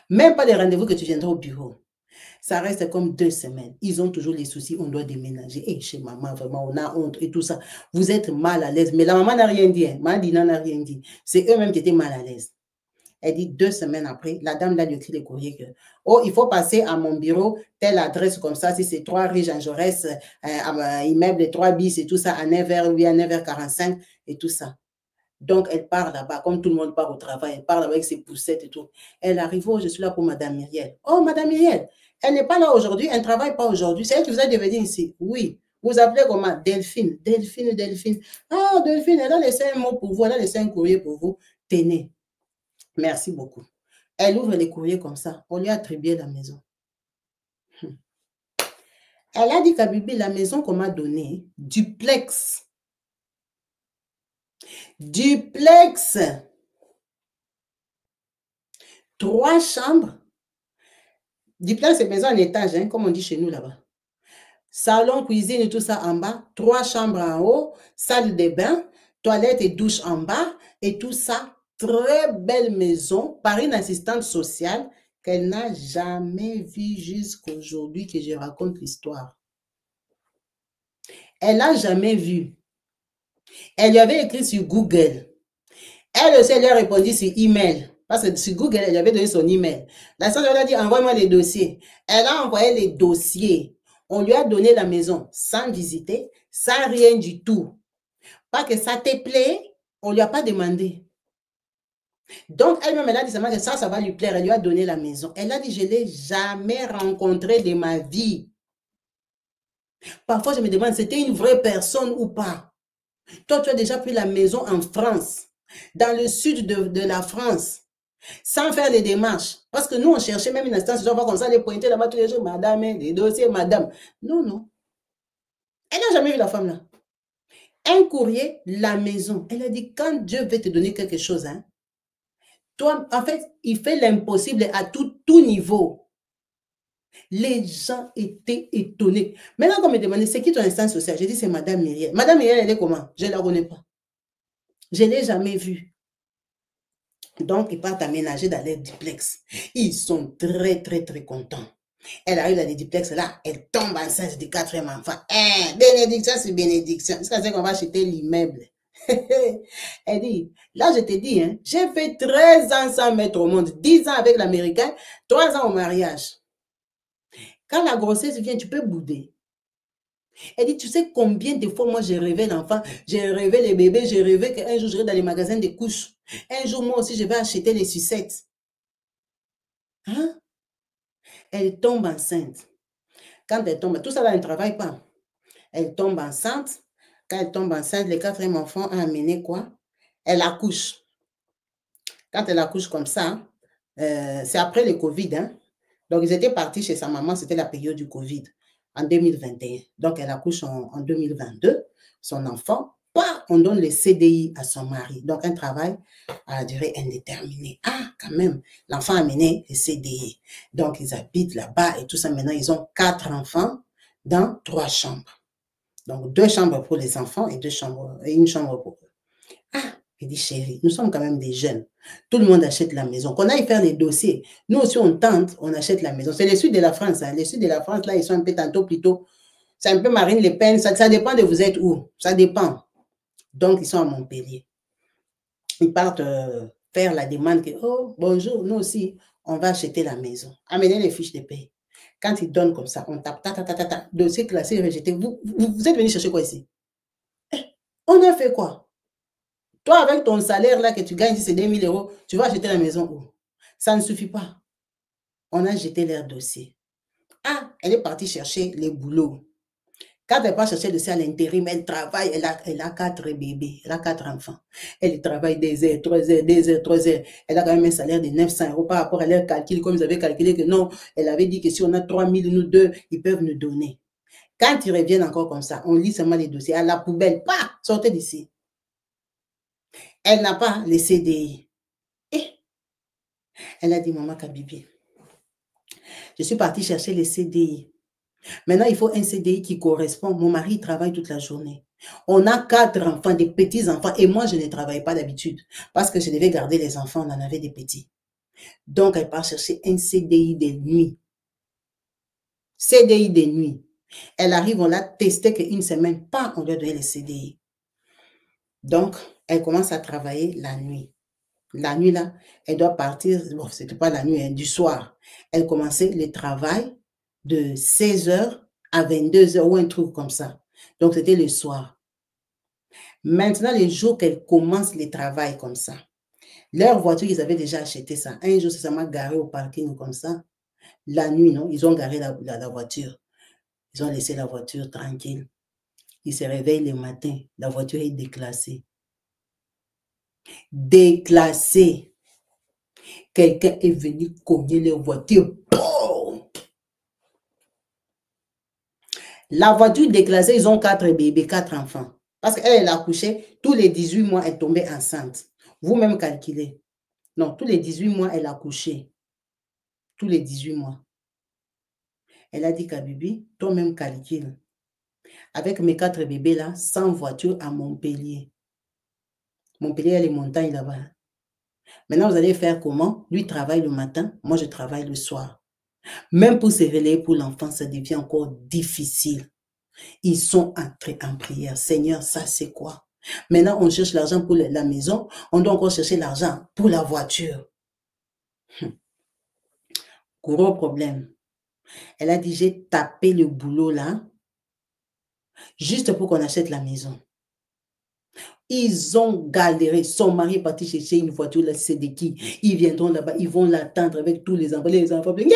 Même pas les rendez-vous que tu viendras au bureau. Ça reste comme 2 semaines. Ils ont toujours les soucis, on doit déménager. Et chez maman, vraiment, on a honte et tout ça. Vous êtes mal à l'aise. Mais la maman n'a rien dit. Hein. Maman Dina n'a rien dit. C'est eux-mêmes qui étaient mal à l'aise. Elle dit 2 semaines après, la dame là lui écrit le courrier que, oh, il faut passer à mon bureau, telle adresse comme ça, si c'est 3 rue Jean Jaurès, immeuble 3 bis et tout ça, à 9h, oui, à 9h45 et tout ça. Donc, elle part là-bas, comme tout le monde part au travail, elle part là-bas avec ses poussettes et tout. Elle arrive, oh, je suis là pour Madame Myriel. Oh, Madame Myriel, elle n'est pas là aujourd'hui, elle ne travaille pas aujourd'hui. C'est elle qui vous a devenu ici. Oui. Vous appelez comment? Delphine. Ah, Delphine, elle a laissé un mot pour vous, elle a laissé un courrier pour vous. Tenez. Merci beaucoup. Elle ouvre les courriers comme ça. On lui a attribué la maison. Elle a dit qu'à Bibi, la maison qu'on m'a donnée, duplex. Duplex. 3 chambres. Duplex, c'est maison en étage, hein, comme on dit chez nous là-bas. Salon, cuisine et tout ça en bas. 3 chambres en haut. Salle de bain. Toilette et douche en bas. Et tout ça. Très belle maison par une assistante sociale qu'elle n'a jamais vue jusqu'à aujourd'hui que je raconte l'histoire. Elle n'a jamais vu. Elle lui avait écrit sur Google. Elle aussi, elle lui a répondu sur email. Parce que sur Google, elle lui avait donné son email. La sœur lui a dit, envoie-moi les dossiers. Elle a envoyé les dossiers. On lui a donné la maison sans visiter, sans rien du tout. Pas que ça te plaît, on ne lui a pas demandé. Donc, elle-même, elle a dit seulement que ça va lui plaire. Elle lui a donné la maison. Elle a dit, je ne l'ai jamais rencontré de ma vie. Parfois, je me demande, c'était une vraie personne ou pas? Toi, tu as déjà pris la maison en France, dans le sud de la France, sans faire les démarches. Parce que nous, on cherchait même une instance, on va comme ça, les pointer là-bas tous les jours, madame, les dossiers, madame. Non. Elle n'a jamais vu la femme là. Un courrier, la maison. Elle a dit, quand Dieu veut te donner quelque chose, hein, toi, en fait, il fait l'impossible à tout niveau. Les gens étaient étonnés. Maintenant, quand on me demandait, c'est qui ton instance sociale? J'ai dit, c'est Madame Myriel. Madame Myriel, elle est comment? Je ne la connais pas. Je ne l'ai jamais vue. Donc, ils partent aménager dans les duplex. Ils sont très contents. Elle arrive dans les duplex là, elle tombe enceinte du 4e enfant. Bénédiction sur bénédiction. Jusqu'à ce qu'on va acheter l'immeuble. Elle dit, là je te dis, hein, j'ai fait 13 ans sans mettre au monde, 10 ans avec l'américain, 3 ans au mariage. Quand la grossesse vient, tu peux bouder. Elle dit, tu sais combien de fois moi j'ai rêvé l'enfant, j'ai rêvé les bébés, j'ai rêvé qu'un jour je vais dans les magasins de couches. Un jour moi aussi je vais acheter les sucettes. Hein? Elle tombe enceinte. Quand elle tombe, tout ça là, elle ne travaille pas. Elle tombe enceinte. Quand elle tombe enceinte, le 4e enfant a amené quoi? Elle accouche. Quand elle accouche comme ça, c'est après le Covid. Hein? Donc, ils étaient partis chez sa maman, c'était la période du Covid, en 2021. Donc, elle accouche en 2022, son enfant. On donne le CDI à son mari. Donc, un travail à la durée indéterminée. Ah, quand même, l'enfant a mené le CDI. Donc, ils habitent là-bas et tout ça. Maintenant, ils ont 4 enfants dans 3 chambres. Donc, 2 chambres pour les enfants et une chambre pour eux. Ah, il dit, chérie, nous sommes quand même des jeunes. Tout le monde achète la maison. Qu'on aille faire les dossiers. Nous aussi, on tente, on achète la maison. C'est le sud de la France. Hein. Le sud de la France, là, ils sont un peu tantôt plutôt. C'est un peu Marine Le Pen. Ça dépend de vous êtes où. Ça dépend. Donc, ils sont à Montpellier. Ils partent faire la demande que, oh, bonjour, nous aussi, on va acheter la maison. Amenez les fiches de paie. Quand ils donnent comme ça, on tape, dossier classé, rejeté. Vous êtes venu chercher quoi ici? On a fait quoi? Toi, avec ton salaire là que tu gagnes, c'est 2 000 €, tu vas acheter la maison où? Ça ne suffit pas. On a jeté leur dossier. Ah, elle est partie chercher les boulots. Quand elle part chercher le ciel à l'intérim, elle travaille, elle a 4 bébés, elle a 4 enfants. Elle travaille des heures, 3 heures, des heures, 3 heures. Elle a quand même un salaire de 900 € par rapport à leur calcul, comme ils avaient calculé que non, elle avait dit que si on a 3000, nous deux, ils peuvent nous donner. Quand ils reviennent encore comme ça, on lit seulement les dossiers à la poubelle, pas, sortez d'ici. Elle n'a pas les CDI. Et elle a dit, maman Kabibi, je suis partie chercher les CDI. Maintenant, il faut un CDI qui correspond. Mon mari travaille toute la journée. On a 4 enfants, des petits-enfants. Et moi, je ne travaille pas d'habitude. Parce que je devais garder les enfants, on en avait des petits. Donc, elle part chercher un CDI de nuit. CDI de nuit. Elle arrive, on l'a testé qu'une semaine, pas on lui a donné le CDI. Donc, elle commence à travailler la nuit. La nuit, là, elle doit partir, bon, c'était pas la nuit, hein, du soir. Elle commençait le travail de 16 h à 22 h ou un truc comme ça. Donc, c'était le soir. Maintenant, les jours qu'elle commence le travail comme ça, leur voiture, ils avaient déjà acheté ça. Un jour, ça m'a garé au parking comme ça. La nuit, non, ils ont garé la voiture. Ils ont laissé la voiture tranquille. Ils se réveillent le matin. La voiture est déclassée. Déclassée. Quelqu'un est venu cogner leur voiture. Boum! La voiture déclassée, ils ont 4 bébés, 4 enfants. Parce qu'elle, elle a accouché, tous les 18 mois, elle tombait enceinte. Vous-même calculez. Non, tous les 18 mois, elle a accouché. Tous les 18 mois. Elle a dit, Kabibi, toi-même calcule. Avec mes 4 bébés là, sans voiture à Montpellier. Montpellier, il y a les montagnes là-bas. Maintenant, vous allez faire comment? Lui travaille le matin, moi je travaille le soir. Même pour se relayer pour l'enfant, ça devient encore difficile. Ils sont entrés en prière. Seigneur, ça c'est quoi? Maintenant, on cherche l'argent pour la maison, on doit encore chercher l'argent pour la voiture. Gros problème. Elle a dit, j'ai tapé le boulot là, juste pour qu'on achète la maison. Ils ont galéré. Son mari est parti chercher une voiture, là, c'est de qui? Ils viendront là-bas, ils vont l'attendre avec tous les enfants. Les enfants, maman.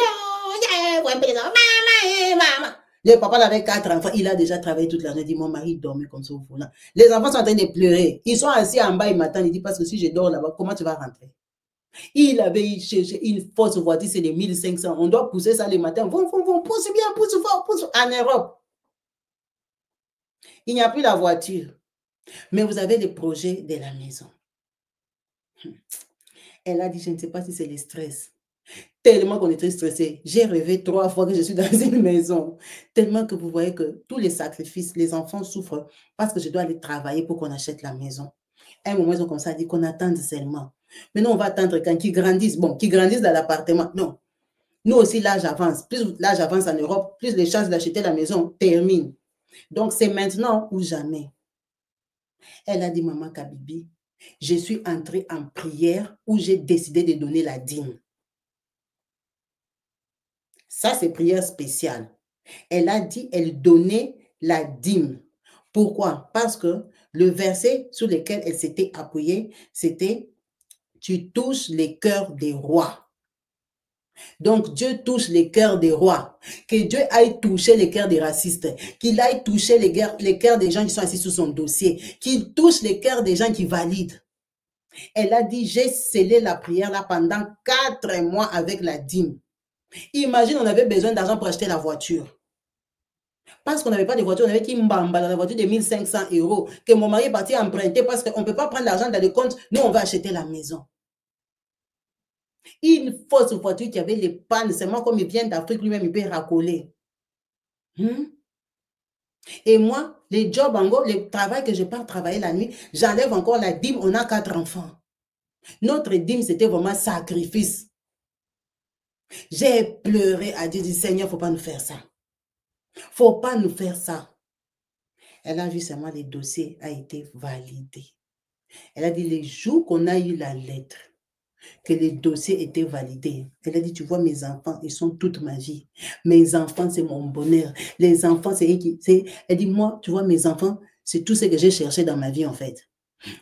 Le papa avait 4 enfants, il a déjà travaillé toute la journée. Il dit, mon mari dormait comme ça au volant. Les enfants sont en train de pleurer. Ils sont assis en bas, ils m'attendent. Il dit, parce que si je dors là-bas, comment tu vas rentrer? Il avait cherché une fausse voiture, c'est les 1500. On doit pousser ça le matin. Vont, pousse bien, pousse fort, pousse. En Europe, il n'y a plus la voiture. Mais vous avez les projets de la maison. Elle a dit, je ne sais pas si c'est le stress. Tellement qu'on était stressé. J'ai rêvé 3 fois que je suis dans une maison. Tellement que vous voyez que tous les sacrifices, les enfants souffrent parce que je dois aller travailler pour qu'on achète la maison. À un moment, ils ont comme ça dit qu'on attende seulement. Maintenant, on va attendre quand ils grandissent. Bon, qu'ils grandissent dans l'appartement. Non. Nous aussi, l'âge avance. Plus l'âge avance en Europe, plus les chances d'acheter la maison terminent. Donc, c'est maintenant ou jamais. Elle a dit, maman Kabibi, je suis entrée en prière où j'ai décidé de donner la dîme. Ça, c'est prière spéciale. Elle a dit, elle donnait la dîme. Pourquoi? Parce que le verset sur lequel elle s'était appuyée, c'était « Tu touches les cœurs des rois ». Donc, Dieu touche les cœurs des rois. Que Dieu aille toucher les cœurs des racistes. Qu'il aille toucher les cœurs des gens qui sont assis sur son dossier. Qu'il touche les cœurs des gens qui valident. Elle a dit, j'ai scellé la prière là pendant 4 mois avec la dîme. Imagine, on avait besoin d'argent pour acheter la voiture. Parce qu'on n'avait pas de voiture, on avait Kimbamba dans la voiture de 1500 €. Que mon mari est parti emprunter parce qu'on ne peut pas prendre l'argent dans le compte. Nous, on va acheter la maison. Une fausse voiture qui avait les pannes, seulement comme il vient d'Afrique, lui-même, il peut racoler. Et moi, les jobs, en gros, le travail que je pars travailler la nuit, j'enlève encore la dîme, on a 4 enfants. Notre dîme, c'était vraiment sacrifice. J'ai pleuré à Dieu, dit Seigneur, il ne faut pas nous faire ça. Il ne faut pas nous faire ça. Elle a vu seulement les dossiers a été validé. Elle a dit les jours qu'on a eu la lettre, que les dossiers étaient validés. Elle a dit, tu vois, mes enfants, ils sont toute ma vie. Mes enfants, c'est mon bonheur. Les enfants, c'est qui. Elle dit, moi, tu vois, mes enfants, c'est tout ce que j'ai cherché dans ma vie, en fait.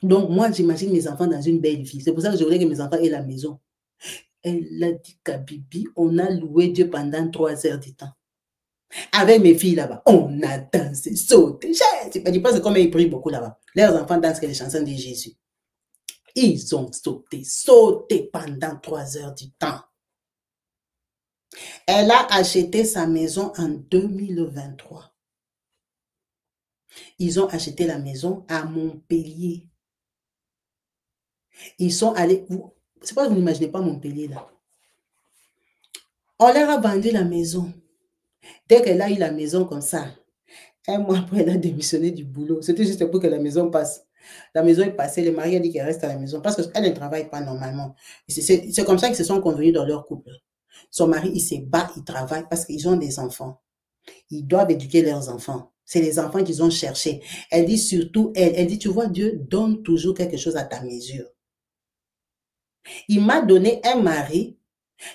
Donc, moi, j'imagine mes enfants dans une belle vie. C'est pour ça que je voulais que mes enfants aient la maison. Elle a dit, Kabibi, on a loué Dieu pendant 3 heures du temps. Avec mes filles là-bas, on a dansé, sauté. Je pense que comme ils prient beaucoup là-bas, leurs enfants dansent que les chansons de Jésus. Ils ont sauté, sauté pendant 3 heures du temps. Elle a acheté sa maison en 2023. Ils ont acheté la maison à Montpellier. Ils sont allés, c'est pas que vous n'imaginez pas Montpellier là. On leur a vendu la maison. Dès qu'elle a eu la maison comme ça, un mois après, elle a démissionné du boulot. C'était juste pour que la maison passe. La maison est passée, le mari a dit qu'elle reste à la maison parce qu'elle ne travaille pas normalement. C'est comme ça qu'ils se sont convenus dans leur couple. Son mari, il se bat, il travaille parce qu'ils ont des enfants. Ils doivent éduquer leurs enfants. C'est les enfants qu'ils ont cherchés. Elle dit surtout, elle dit, tu vois, Dieu donne toujours quelque chose à ta mesure. Il m'a donné un mari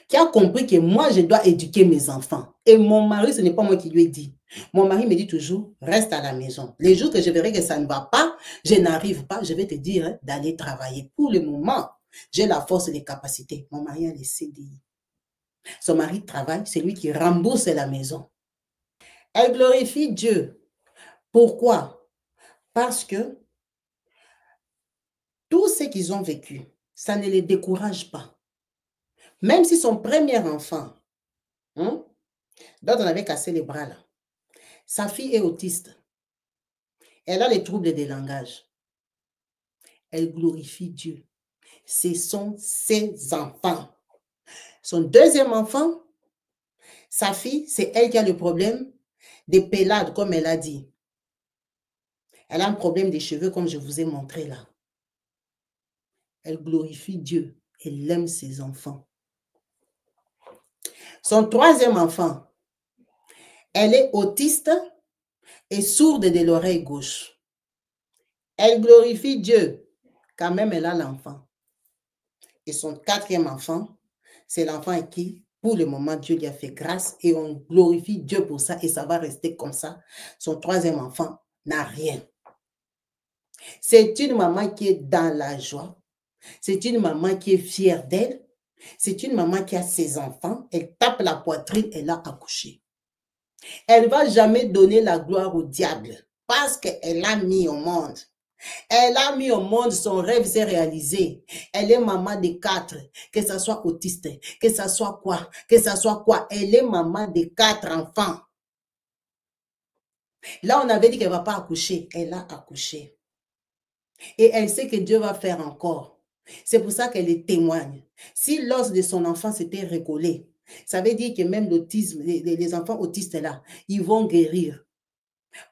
qui a compris que moi, je dois éduquer mes enfants. Et mon mari, ce n'est pas moi qui lui ai dit. Mon mari me dit toujours, reste à la maison. Les jours que je verrai que ça ne va pas, je n'arrive pas, je vais te dire d'aller travailler. Pour le moment, j'ai la force et les capacités. Mon mari a les CDI. Son mari travaille, c'est lui qui rembourse la maison. Elle glorifie Dieu. Pourquoi? Parce que tout ce qu'ils ont vécu, ça ne les décourage pas. Même si son premier enfant, dont on avait cassé les bras là, sa fille est autiste. Elle a les troubles des langages. Elle glorifie Dieu. Ce sont ses enfants. Son deuxième enfant, sa fille, c'est elle qui a le problème des pélades, comme elle a dit. Elle a un problème des cheveux, comme je vous ai montré là. Elle glorifie Dieu. Elle aime ses enfants. Son troisième enfant, elle est autiste et sourde de l'oreille gauche. Elle glorifie Dieu. Quand même, elle a l'enfant. Et son quatrième enfant, c'est l'enfant à qui, pour le moment, Dieu lui a fait grâce et on glorifie Dieu pour ça et ça va rester comme ça. Son troisième enfant n'a rien. C'est une maman qui est dans la joie. C'est une maman qui est fière d'elle. C'est une maman qui a ses enfants. Elle tape la poitrine, elle a accouché. Elle ne va jamais donner la gloire au diable parce qu'elle a mis au monde. Elle a mis au monde, son rêve s'est réalisé. Elle est maman de 4, que ce soit autiste, que ce soit quoi, que ce soit quoi. Elle est maman de 4 enfants. Là, on avait dit qu'elle ne va pas accoucher. Elle a accouché. Et elle sait que Dieu va faire encore. C'est pour ça qu'elle témoigne. Si l'os de son enfant s'était recollé, ça veut dire que même l'autisme, les enfants autistes là, ils vont guérir.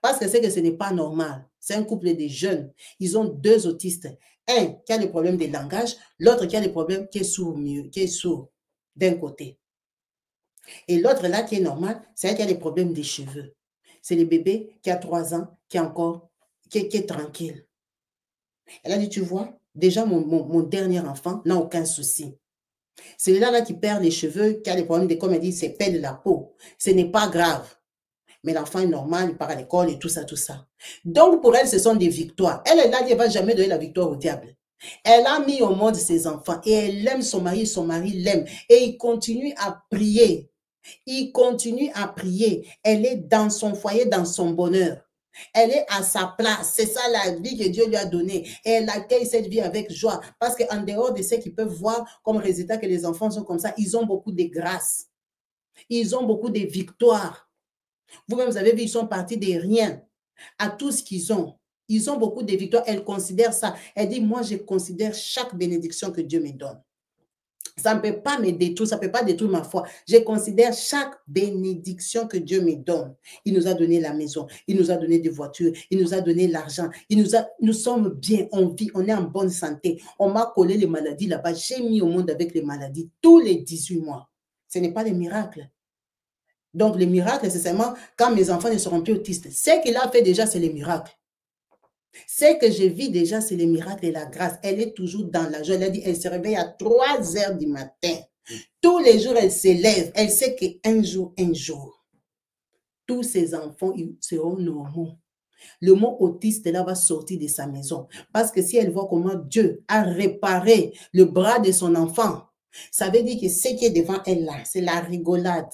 Parce que c'est que ce n'est pas normal. C'est un couple de jeunes. Ils ont 2 autistes. Un qui a le problème de langage, l'autre qui a le problème qui est sourd mieux, qui est sourd d'un côté. Et l'autre là qui est normal, c'est elle qui a les problèmes des cheveux. C'est le bébé qui a 3 ans, qui est encore, qui est tranquille. Elle a dit, tu vois, déjà mon dernier enfant n'a aucun souci. C'est là qui perd les cheveux, qui a les problèmes de, comme elle dit, c'est perd de la peau. Ce n'est pas grave. Mais l'enfant est normal, il part à l'école et tout ça, tout ça. Donc, pour elle, ce sont des victoires. Elle est là, elle ne va jamais donner la victoire au diable. Elle a mis au monde ses enfants et elle aime son mari l'aime. Et il continue à prier. Il continue à prier. Elle est dans son foyer, dans son bonheur. Elle est à sa place. C'est ça la vie que Dieu lui a donnée. Et elle accueille cette vie avec joie. Parce qu'en dehors de ce qu'ils peuvent voir comme résultat que les enfants sont comme ça, ils ont beaucoup de grâce. Ils ont beaucoup de victoires. Vous-même, vous avez vu, ils sont partis de rien à tout ce qu'ils ont. Ils ont beaucoup de victoires. Elle considère ça. Elle dit, moi, je considère chaque bénédiction que Dieu me donne. Ça ne peut pas me détruire, ça ne peut pas détruire ma foi. Je considère chaque bénédiction que Dieu me donne. Il nous a donné la maison, il nous a donné des voitures, il nous a donné l'argent, nous sommes bien, on vit, on est en bonne santé. On m'a collé les maladies là-bas. J'ai mis au monde avec les maladies tous les 18 mois. Ce n'est pas des miracles. Donc, les miracles, c'est seulement quand mes enfants ne seront plus autistes. Ce qu'il a fait déjà, c'est les miracles. Ce que je vis déjà, c'est les miracles et la grâce. Elle est toujours dans la joie. Elle a dit, elle se réveille à 3 heures du matin. Tous les jours, elle s'élève. Elle sait qu'un jour, tous ses enfants ils seront normaux. Le mot autiste, là, va sortir de sa maison. Parce que si elle voit comment Dieu a réparé le bras de son enfant, ça veut dire que ce qui est devant elle là, c'est la rigolade.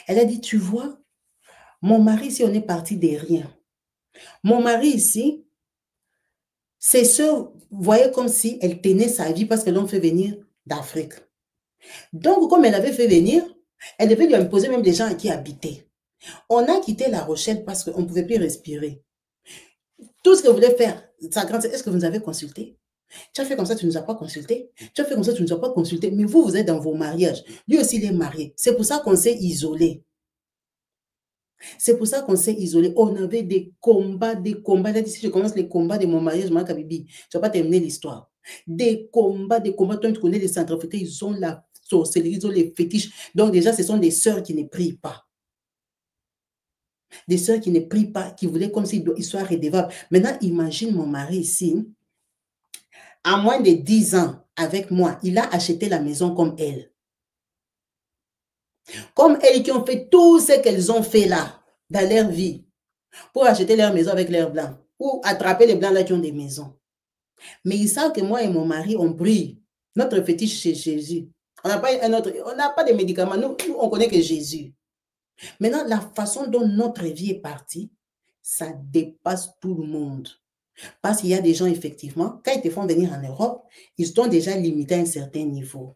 Elle a dit, tu vois, Mon mari, ici, on est parti de rien. Mon mari, ici, ses soeurs voyaient comme si elle tenait sa vie parce qu'elle l'ont fait venir d'Afrique. Donc, comme elle avait fait venir, elle devait lui imposer même des gens à qui habiter. On a quitté La Rochelle parce qu'on ne pouvait plus respirer. Tout ce que voulait faire, sa grande sœur, est-ce que vous nous avez consulté? Tu as fait comme ça, tu ne nous as pas consulté. Tu as fait comme ça, tu ne nous as pas consulté. Mais vous, vous êtes dans vos mariages. Lui aussi, il est marié. C'est pour ça qu'on s'est isolé. C'est pour ça qu'on s'est isolé. On avait des combats, des combats. Là, si je commence les combats de mon mariage, ma Kabibi, je ne vais pas terminer l'histoire. Des combats, des combats. Toi, tu connais les Centrafricains, ils ont la sorcellerie, ils ont les fétiches. Donc, déjà, ce sont des sœurs qui ne prient pas. Des sœurs qui ne prient pas, qui voulaient comme s'ils soient redevables. Maintenant, imagine mon mari ici, à moins de 10 ans avec moi, il a acheté la maison comme elle. Comme elles qui ont fait tout ce qu'elles ont fait là, dans leur vie, pour acheter leur maison avec leurs blancs, ou attraper les blancs là qui ont des maisons. Mais ils savent que moi et mon mari, on brille. Notre fétiche, c'est Jésus. On n'a pas de médicaments. Nous, on connaît que Jésus. Maintenant, la façon dont notre vie est partie, ça dépasse tout le monde. Parce qu'il y a des gens, effectivement, quand ils te font venir en Europe, ils sont déjà limités à un certain niveau.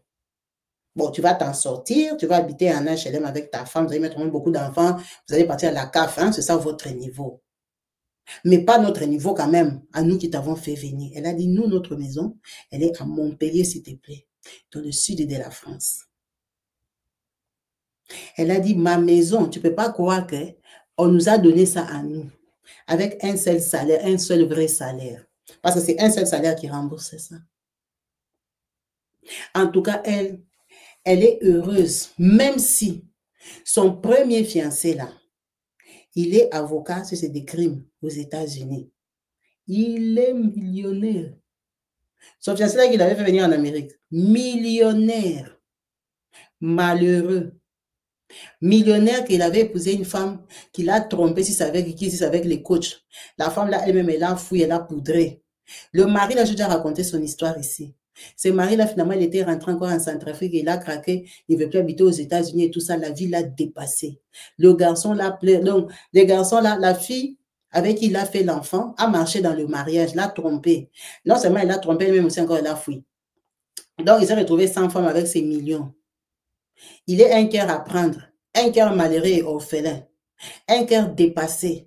Bon, tu vas t'en sortir, tu vas habiter en HLM avec ta femme, vous allez mettre beaucoup d'enfants, vous allez partir à la CAF, hein, c'est ça votre niveau. Mais pas notre niveau quand même, à nous qui t'avons fait venir. Elle a dit, nous, notre maison, elle est à Montpellier, s'il te plaît, dans le sud de la France. Elle a dit, ma maison, tu ne peux pas croire qu'on nous a donné ça à nous, avec un seul salaire, un seul vrai salaire. Parce que c'est un seul salaire qui rembourse ça. En tout cas, elle est heureuse, même si son premier fiancé là, il est avocat sur des crimes aux États-Unis. Il est millionnaire. Son fiancé là qu'il avait fait venir en Amérique, millionnaire, malheureux. Millionnaire qu'il avait épousé une femme qu'il a trompée, si c'est avec qui, si c'est avec les coachs. La femme là, elle-même, elle a fouillé, elle a poudré. Le mari là, j'ai déjà raconté son histoire ici. Ce mari-là, finalement, il était rentré encore en Centrafrique, il a craqué, il ne veut plus habiter aux États-Unis et tout ça, la vie l'a dépassé. Le garçon l'a pleuré. Donc, les garçons là, la fille avec qui il a fait l'enfant a marché dans le mariage, l'a trompé. Non seulement elle l'a trompé, elle même aussi encore elle a fouillé. Donc, il s'est retrouvé sans femme avec ses millions. Il est un cœur à prendre, un cœur malheureux et orphelin, un cœur dépassé.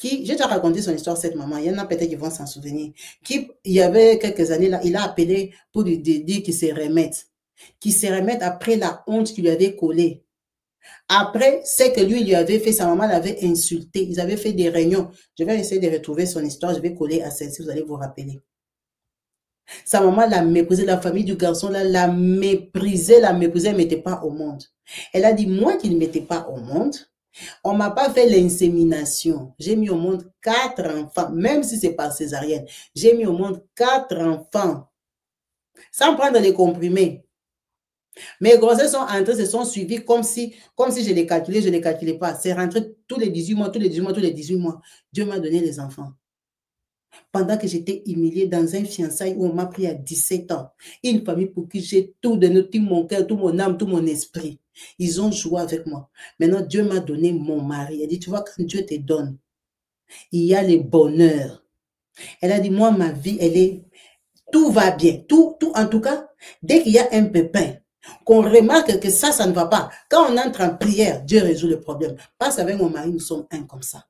J'ai déjà raconté son histoire, cette maman, il y en a peut-être qui vont s'en souvenir, il y avait quelques années, là, il a appelé pour lui dire qu'il se remette après la honte qu'il lui avait collée. Après, c'est que lui avait fait, sa maman l'avait insulté, ils avaient fait des réunions. Je vais essayer de retrouver son histoire, je vais coller à celle-ci, vous allez vous rappeler. Sa maman l'a méprisé, la famille du garçon là l'a méprisé, elle ne mettait pas au monde. Elle a dit, moi qui ne mettais pas au monde, on ne m'a pas fait l'insémination. J'ai mis au monde 4 enfants, même si c'est par césarienne. J'ai mis au monde 4 enfants, sans prendre les comprimés. Mes grossesses sont entrées, se sont suivies comme si je les calculais, je ne les calculais pas. C'est rentré tous les 18 mois, tous les 18 mois, tous les 18 mois. Dieu m'a donné les enfants. Pendant que j'étais humiliée dans un fiançailles où on m'a pris à 17 ans. Une famille pour qui j'ai tout donné, tout mon cœur, tout mon âme, tout mon esprit. Ils ont joué avec moi. Maintenant, Dieu m'a donné mon mari. Elle dit, tu vois, quand Dieu te donne, il y a le bonheur. Elle a dit, moi, ma vie, tout va bien. Tout, en tout cas, dès qu'il y a un pépin, qu'on remarque que ça ne va pas. Quand on entre en prière, Dieu résout le problème. Parce qu'avec mon mari, nous sommes un comme ça.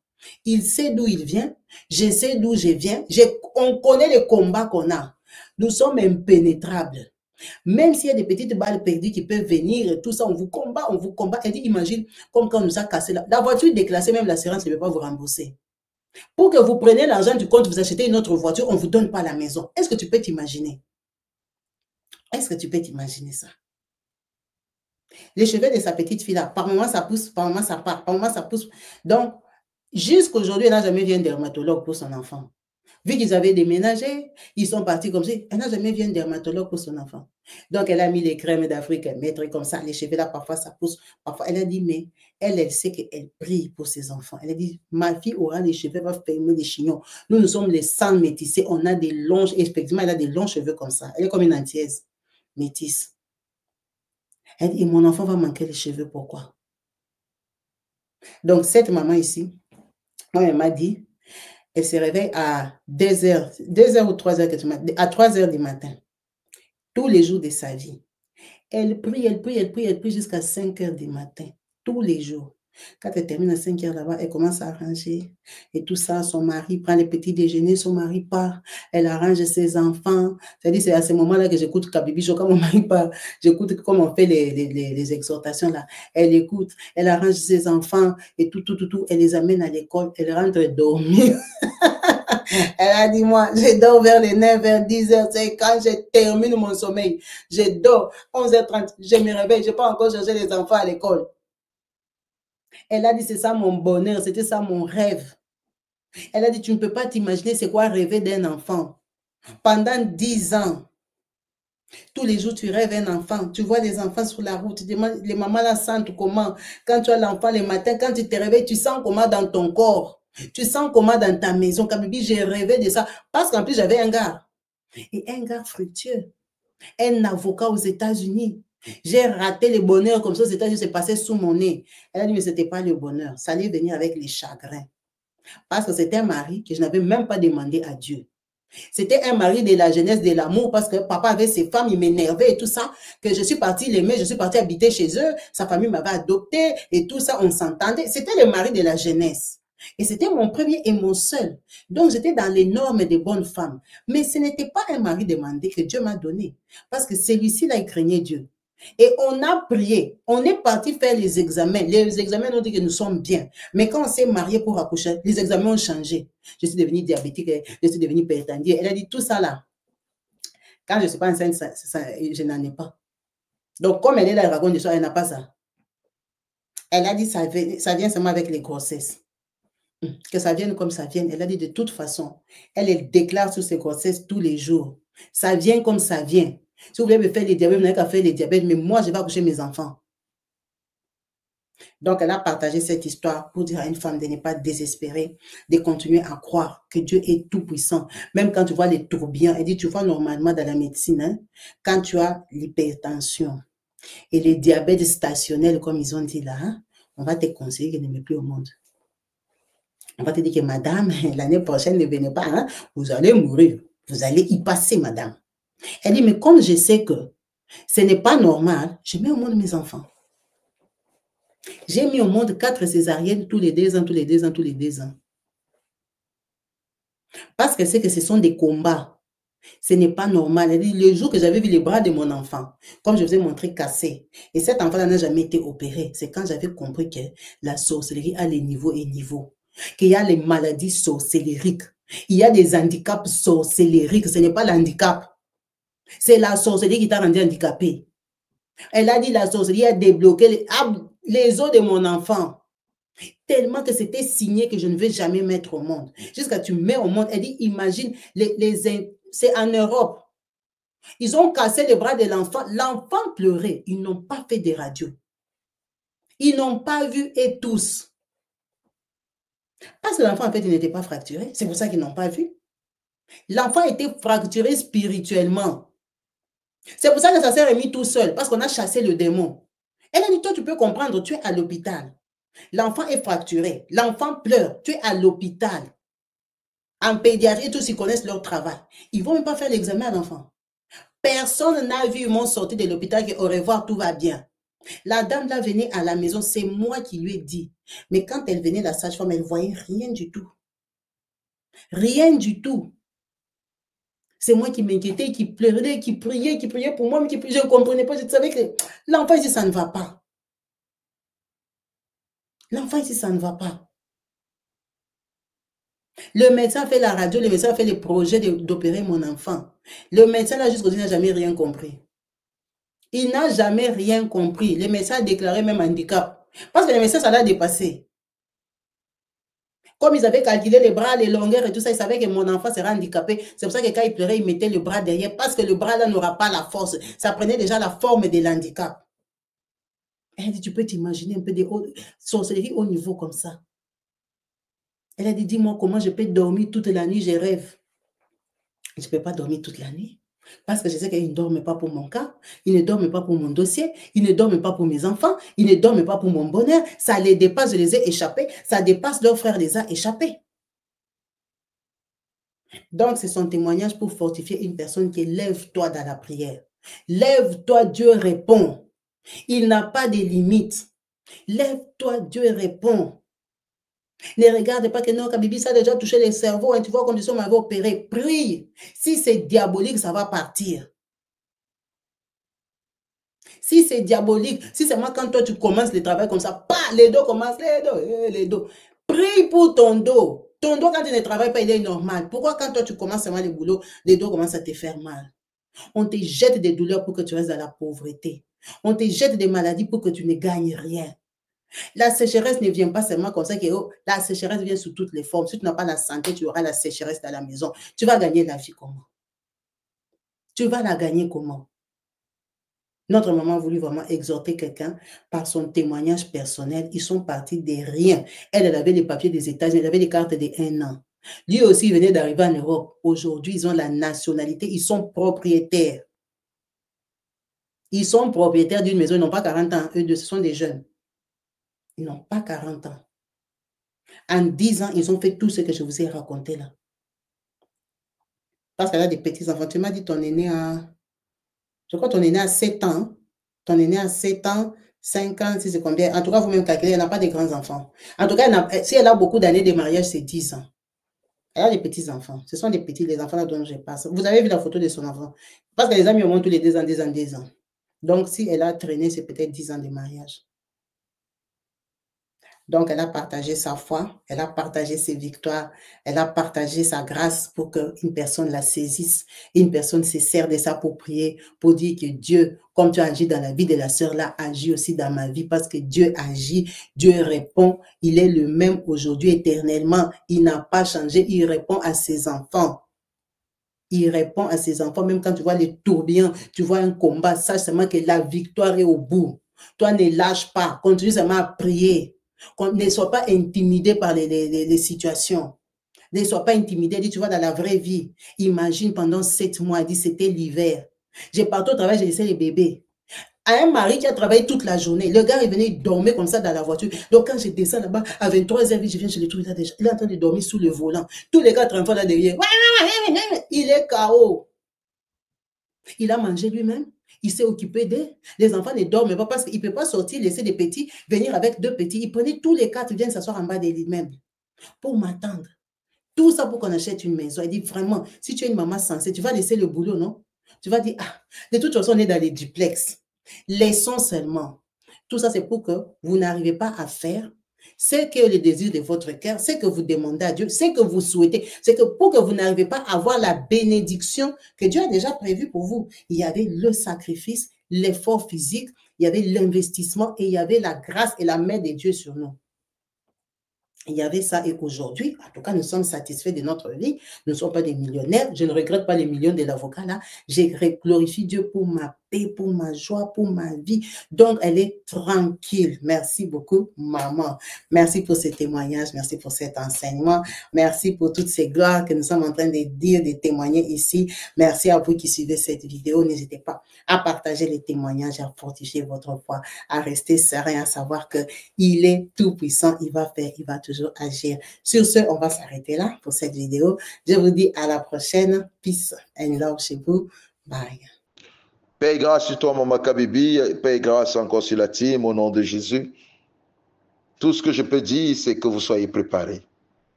Il sait d'où il vient, je sais d'où je viens, on connaît le combat qu'on a. Nous sommes impénétrables. Même s'il y a des petites balles perdues qui peuvent venir et tout ça, on vous combat. Elle dit, imagine, comme quand on nous a cassé la voiture déclassée, même l'assurance ne peut pas vous rembourser. Pour que vous preniez l'argent du compte, vous achetez une autre voiture, on ne vous donne pas la maison. Est-ce que tu peux t'imaginer? Est-ce que tu peux t'imaginer ça? Les cheveux de sa petite fille là, par moment ça pousse, par moment ça part, par moment ça pousse. Donc, jusqu'aujourd'hui, elle n'a jamais vu un dermatologue pour son enfant. Vu qu'ils avaient déménagé, ils sont partis comme ça. Elle n'a jamais vu un dermatologue pour son enfant. Donc, elle a mis les crèmes d'Afrique, elle met comme ça, les cheveux là, parfois ça pousse. Parfois, elle a dit, mais elle sait qu'elle prie pour ses enfants. Elle a dit, ma fille aura les cheveux, va fermer les chignons. Nous sommes les sangs métissés, on a des longs, effectivement, elle a des longs cheveux comme ça. Elle est comme une antillaise métisse. Elle dit, mon enfant va manquer les cheveux, pourquoi? Donc, cette maman ici, moi, elle m'a dit, elle se réveille à 2 heures ou 3 heures, à 3 heures du matin, tous les jours de sa vie. Elle prie, elle prie, elle prie, elle prie jusqu'à 5 heures du matin, tous les jours. Quand elle termine à 5 heures là-bas, elle commence à arranger et tout ça. Son mari prend le petit déjeuner, son mari part, elle arrange ses enfants. C'est-à-dire, c'est à ce moment-là que j'écoute Kabibi Show. Quand mon mari part, j'écoute comment on fait les exhortations là. Elle écoute, elle arrange ses enfants et tout. Elle les amène à l'école. Elle rentre dormir. Elle a dit, moi, je dors vers les 9 h, 10 h. C'est quand je termine mon sommeil. Je dors 11 h 30. Je me réveille. Je peux encore chercher les enfants à l'école. Elle a dit, c'est ça mon bonheur. C'était ça mon rêve. Elle a dit, tu ne peux pas t'imaginer c'est quoi rêver d'un enfant. Pendant 10 ans, tous les jours, tu rêves un enfant. Tu vois des enfants sur la route. Tu demandes, les mamans là sentent comment. Quand tu as l'enfant le matin, quand tu te réveilles, tu sens comment dans ton corps. Tu sens comment dans ta maison. Kabibi, j'ai rêvé de ça. Parce qu'en plus, j'avais un gars. Et un gars fructueux. Un avocat aux États-Unis. J'ai raté le bonheur comme ça aux États-Unis. C'est passé sous mon nez. Elle a dit, mais ce n'était pas le bonheur. Ça allait venir avec les chagrins. Parce que c'était un mari que je n'avais même pas demandé à Dieu. C'était un mari de la jeunesse, de l'amour, parce que papa avait ses femmes, il m'énervait et tout ça, que je suis partie l'aimer, je suis partie habiter chez eux, sa famille m'avait adopté et tout ça, on s'entendait. C'était le mari de la jeunesse. Et c'était mon premier et mon seul. Donc, j'étais dans les normes des bonnes femmes. Mais ce n'était pas un mari demandé que Dieu m'a donné. Parce que celui-ci-là, il craignait Dieu. Et on a prié, on est parti faire les examens. Les examens nous disent que nous sommes bien. Mais quand on s'est marié pour accoucher, les examens ont changé. Je suis devenue diabétique, je suis devenue hypertendue. Elle a dit tout ça là. Quand je ne suis pas enceinte, je n'en ai pas. Donc, comme elle est là, elle raconte des choses, elle n'a pas ça. Elle a dit ça vient seulement avec les grossesses. Que ça vienne comme ça vienne. Elle a dit de toute façon, elle déclare sur ses grossesses tous les jours. Ça vient comme ça vient. Si vous voulez me faire les diabètes, vous n'avez qu'à faire les diabètes, mais moi, je vais accoucher mes enfants. Donc, elle a partagé cette histoire pour dire à une femme de ne pas désespérer, de continuer à croire que Dieu est tout puissant. Même quand tu vois les tourbillons, elle dit, tu vois normalement dans la médecine, hein, quand tu as l'hypertension et le diabète stationnel, comme ils ont dit là, hein, on va te conseiller de ne mets plus au monde. On va te dire que madame, l'année prochaine, ne venez pas, hein, vous allez mourir. Vous allez y passer, madame. Elle dit, mais comme je sais que ce n'est pas normal, je mets au monde mes enfants. J'ai mis au monde 4 césariennes tous les 2 ans, tous les 2 ans, tous les 2 ans. Parce que c'est que ce sont des combats. Ce n'est pas normal. Elle dit, le jour que j'avais vu les bras de mon enfant, comme je vous ai montré, cassé, et cet enfant-là n'a jamais été opéré, c'est quand j'avais compris que la sorcellerie a les niveaux et niveaux, qu'il y a les maladies sorcellériques, il y a des handicaps sorcellériques, ce n'est pas l'handicap. C'est la sorcellerie qui t'a rendu handicapé. Elle a dit, la sorcellerie a débloqué les os de mon enfant. Tellement que c'était signé que je ne vais jamais mettre au monde. Jusqu'à tu mets au monde. Elle dit, imagine, c'est en Europe. Ils ont cassé les bras de l'enfant. L'enfant pleurait. Ils n'ont pas fait des radios. Ils n'ont pas vu et tous. Parce que l'enfant, en fait, il n'était pas fracturé. C'est pour ça qu'ils n'ont pas vu. L'enfant était fracturé spirituellement. C'est pour ça que ça s'est remis tout seul. Parce qu'on a chassé le démon. Elle a dit, toi, tu peux comprendre, tu es à l'hôpital. L'enfant est fracturé. L'enfant pleure. Tu es à l'hôpital. En pédiatrie, tous ils connaissent leur travail. Ils ne vont même pas faire l'examen à l'enfant. Personne n'a vu mon sortir de l'hôpital que au revoir, tout va bien. La dame là venait à la maison, c'est moi qui lui ai dit. Mais quand elle venait, la sage-femme, elle ne voyait rien du tout. Rien du tout. C'est moi qui m'inquiétais, qui pleurais, qui priais pour moi, mais je ne comprenais pas. Je savais que l'enfant ici, ça ne va pas. L'enfant ici, ça ne va pas. Le médecin fait la radio, le médecin fait le projet d'opérer mon enfant. Le médecin là, jusqu'aujourd'hui, n'a jamais rien compris. Il n'a jamais rien compris. Le médecin a déclaré même handicap. Parce que le médecin, ça l'a dépassé. Comme ils avaient calculé les bras, les longueurs et tout ça, ils savaient que mon enfant sera handicapé. C'est pour ça que quand il pleurait, il mettait le bras derrière. Parce que le bras là n'aura pas la force. Ça prenait déjà la forme de l'handicap. Elle dit, tu peux t'imaginer un peu de sorcellerie au niveau comme ça. Elle a dit, dis-moi comment je peux dormir toute la nuit, je rêve. Je ne peux pas dormir toute la nuit. Parce que je sais qu'il ne dorment pas pour mon cas, ils ne dorment pas pour mon dossier, ils ne dorment pas pour mes enfants, ils ne dorment pas pour mon bonheur. Ça les dépasse, je les ai échappés, ça dépasse leur frère les a échappés. Donc, c'est son témoignage pour fortifier une personne qui est lève-toi dans la prière. Lève-toi, Dieu répond. Il n'a pas de limites. Lève-toi, Dieu répond. Ne regarde pas que non, Kabibi, ça a déjà touché les cerveaux. Hein, tu vois comme si on m'avait opéré. Prie. Si c'est diabolique, ça va partir. Si c'est diabolique, si c'est moi quand toi tu commences le travail comme ça, les dos commencent, les dos. Prie pour ton dos. Ton dos, quand tu ne travailles pas, il est normal. Pourquoi quand toi tu commences seulement le boulot, les dos commencent à te faire mal? On te jette des douleurs pour que tu restes dans la pauvreté. On te jette des maladies pour que tu ne gagnes rien. La sécheresse ne vient pas seulement comme ça. La sécheresse vient sous toutes les formes. Si tu n'as pas la santé, tu auras la sécheresse dans la maison. Tu vas gagner la vie comment? Tu vas la gagner comment? Notre maman a voulu vraiment exhorter quelqu'un par son témoignage personnel. Ils sont partis de rien. Elle avait les papiers des États-Unis, elle avait les cartes de 1 an. Lui aussi, il venait d'arriver en Europe. Aujourd'hui, ils ont la nationalité, ils sont propriétaires. Ils sont propriétaires d'une maison, ils n'ont pas 40 ans. Eux deux, ce sont des jeunes. Ils n'ont pas 40 ans. En 10 ans, ils ont fait tout ce que je vous ai raconté là. Parce qu'elle a des petits-enfants. Tu m'as dit ton aîné a... Je crois que ton aîné a 7 ans. Ton aîné a 7 ans, 5 ans, si c'est combien. En tout cas, vous-même calculez, elle n'a pas de grands-enfants. En tout cas, si elle a beaucoup d'années de mariage, c'est 10 ans. Elle a des petits-enfants. Ce sont des petits, les enfants là dont je passe. Vous avez vu la photo de son enfant? Parce que les amis au moins tous les 2 ans, 2 ans, 2 ans. Donc, si elle a traîné, c'est peut-être 10 ans de mariage. Donc, elle a partagé sa foi, elle a partagé ses victoires, elle a partagé sa grâce pour qu'une personne la saisisse. Une personne se sert de ça pour prier, pour dire que Dieu, comme tu as agi dans la vie de la sœur là, agit aussi dans ma vie parce que Dieu agit, Dieu répond. Il est le même aujourd'hui éternellement. Il n'a pas changé, il répond à ses enfants. Il répond à ses enfants, même quand tu vois les tourbillons, tu vois un combat, sache seulement que la victoire est au bout. Toi, ne lâche pas, continue seulement à prier. Ne sois pas intimidé par les situations. Ne sois pas intimidé. Dis, tu vois, dans la vraie vie, imagine pendant 7 mois, dit c'était l'hiver. J'ai parti au travail, j'ai laissé les bébés. À un mari qui a travaillé toute la journée. Le gars, il venait, il dormait comme ça dans la voiture. Donc, quand je descends là-bas, à 23h, je viens, je le trouve là déjà. Il est en train de dormir sous le volant. Tous les gars triomphent là derrière. Il est KO. Il a mangé lui-même. Il s'est occupé d'eux. Les enfants ne dorment pas parce qu'il ne peut pas sortir, laisser des petits, venir avec 2 petits. Il prenait tous les 4, viennent s'asseoir en bas de l'immeuble pour m'attendre. Tout ça pour qu'on achète une maison. Il dit vraiment, si tu es une maman sensée, tu vas laisser le boulot, non? Tu vas dire, ah, de toute façon, on est dans les duplex. Laissons seulement. Tout ça, c'est pour que vous n'arrivez pas à faire ce que le désir de votre cœur, ce que vous demandez à Dieu, ce que vous souhaitez, c'est que pour que vous n'arrivez pas à avoir la bénédiction que Dieu a déjà prévue pour vous. Il y avait le sacrifice, l'effort physique, il y avait l'investissement et il y avait la grâce et la main de Dieu sur nous. Il y avait ça et aujourd'hui, en tout cas, nous sommes satisfaits de notre vie. Nous ne sommes pas des millionnaires. Je ne regrette pas les millions de l'avocat là. Je glorifie Dieu pour ma paix, pour ma joie, pour ma vie. Donc, elle est tranquille. Merci beaucoup, maman. Merci pour ce témoignage. Merci pour cet enseignement. Merci pour toutes ces gloires que nous sommes en train de dire, de témoigner ici. Merci à vous qui suivez cette vidéo. N'hésitez pas à partager les témoignages, à fortifier votre foi, à rester serein, à savoir qu'il est tout puissant. Il va faire, il va toujours agir. Sur ce, on va s'arrêter là pour cette vidéo. Je vous dis à la prochaine. Peace and love chez vous. Bye. Paix et grâce sur toi, Maman Kabibi. Paix et grâce encore sur la team, au nom de Jésus. Tout ce que je peux dire, c'est que vous soyez préparés.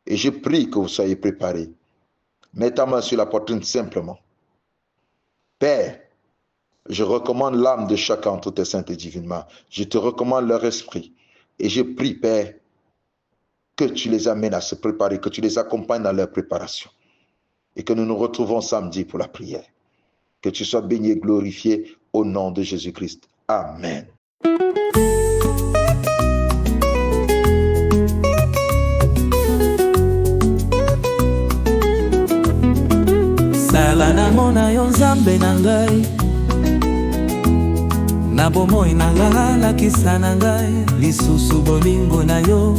Et je prie que vous soyez préparés. Mets ta main sur la poitrine simplement. Père, je recommande l'âme de chacun entre tes saintes et divines mains. Je te recommande leur esprit. Et je prie, Père, que tu les amènes à se préparer, que tu les accompagnes dans leur préparation. Et que nous nous retrouvons samedi pour la prière. Que tu sois béni et glorifié au nom de Jésus-Christ. Amen. Sala na mona yo nzambe na ngai. Na bomoi na ngai lakisa na ngai. Lisusu bolingo na yo.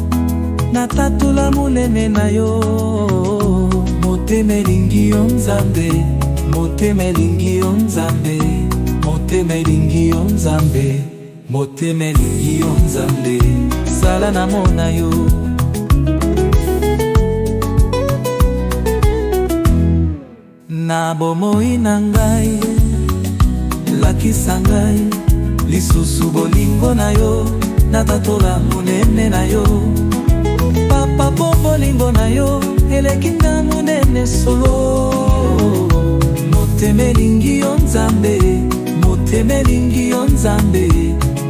Na tatula monene na yo. Motema elingi yo nzambe. motema elingi yo Nzambe, motema elingi yo Nzambe, motema elingi yo Nzambe, sala namona yo. Na bomoi na ngai, lakisa ngai, lisusu bolingo na yo, natatola monene na yo. Papa po bolingo na yo, eleki na monene solo. Motema elingi yo Nzambe, motema elingi yo Nzambe,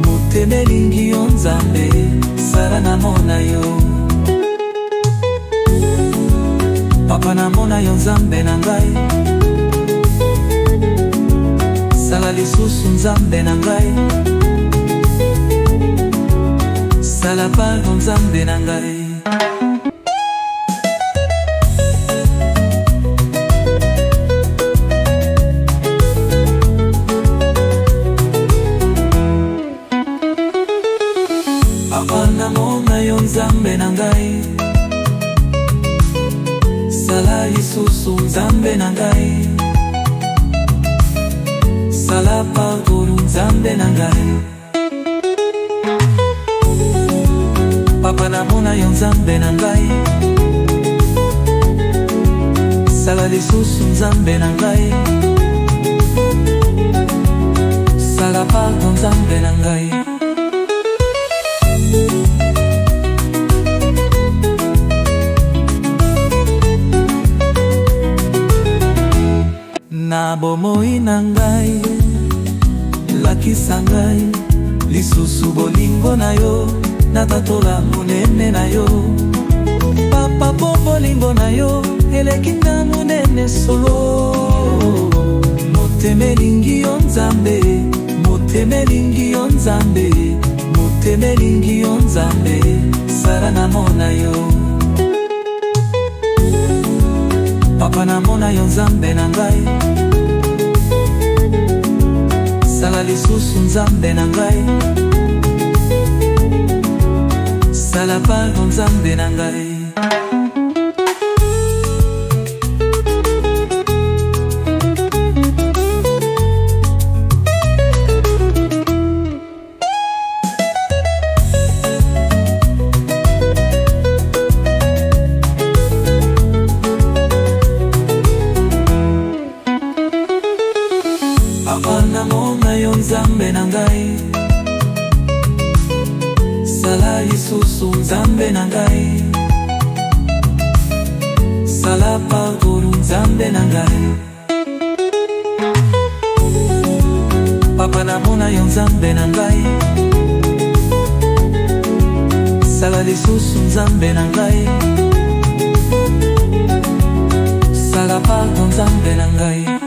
motema elingi yo Nzambe, sala namona yo. Papa namona yo Nzambe na ngai, sala lisusu Nzambe na ngai, sala pardon Nzambe na ngai. Papa namona yo Nzambe na ngai, sala lisusu Nzambe na ngai, sala pardon Nzambe na ngai. Papa namona yo Nzambe na ngai, sala lisusu Nzambe na ngai, sala pardon Nzambe na ngai. Na bomoi na ngai, lakisa ngai, lisusu bolingo na yo, natatola monene na yo. Papa po bolingo na yo, eleki na monene solo. Motema elingi yo Nzambe, motema elingi yo Nzambe, motema elingi yo Nzambe, sala namona yo. Papa namona yo Nzambe na ngai, sala lisusu Nzambe na ngai, sala pardon Nzambe na ngai. Papa namona yo Nzambe na ngai, sala lisusu Nzambe na ngai, sala pardon Nzambe na ngai. Papa namona yo Nzambe na ngai, sala lisusu Nzambe na ngai, sala pardon Nzambe na ngai.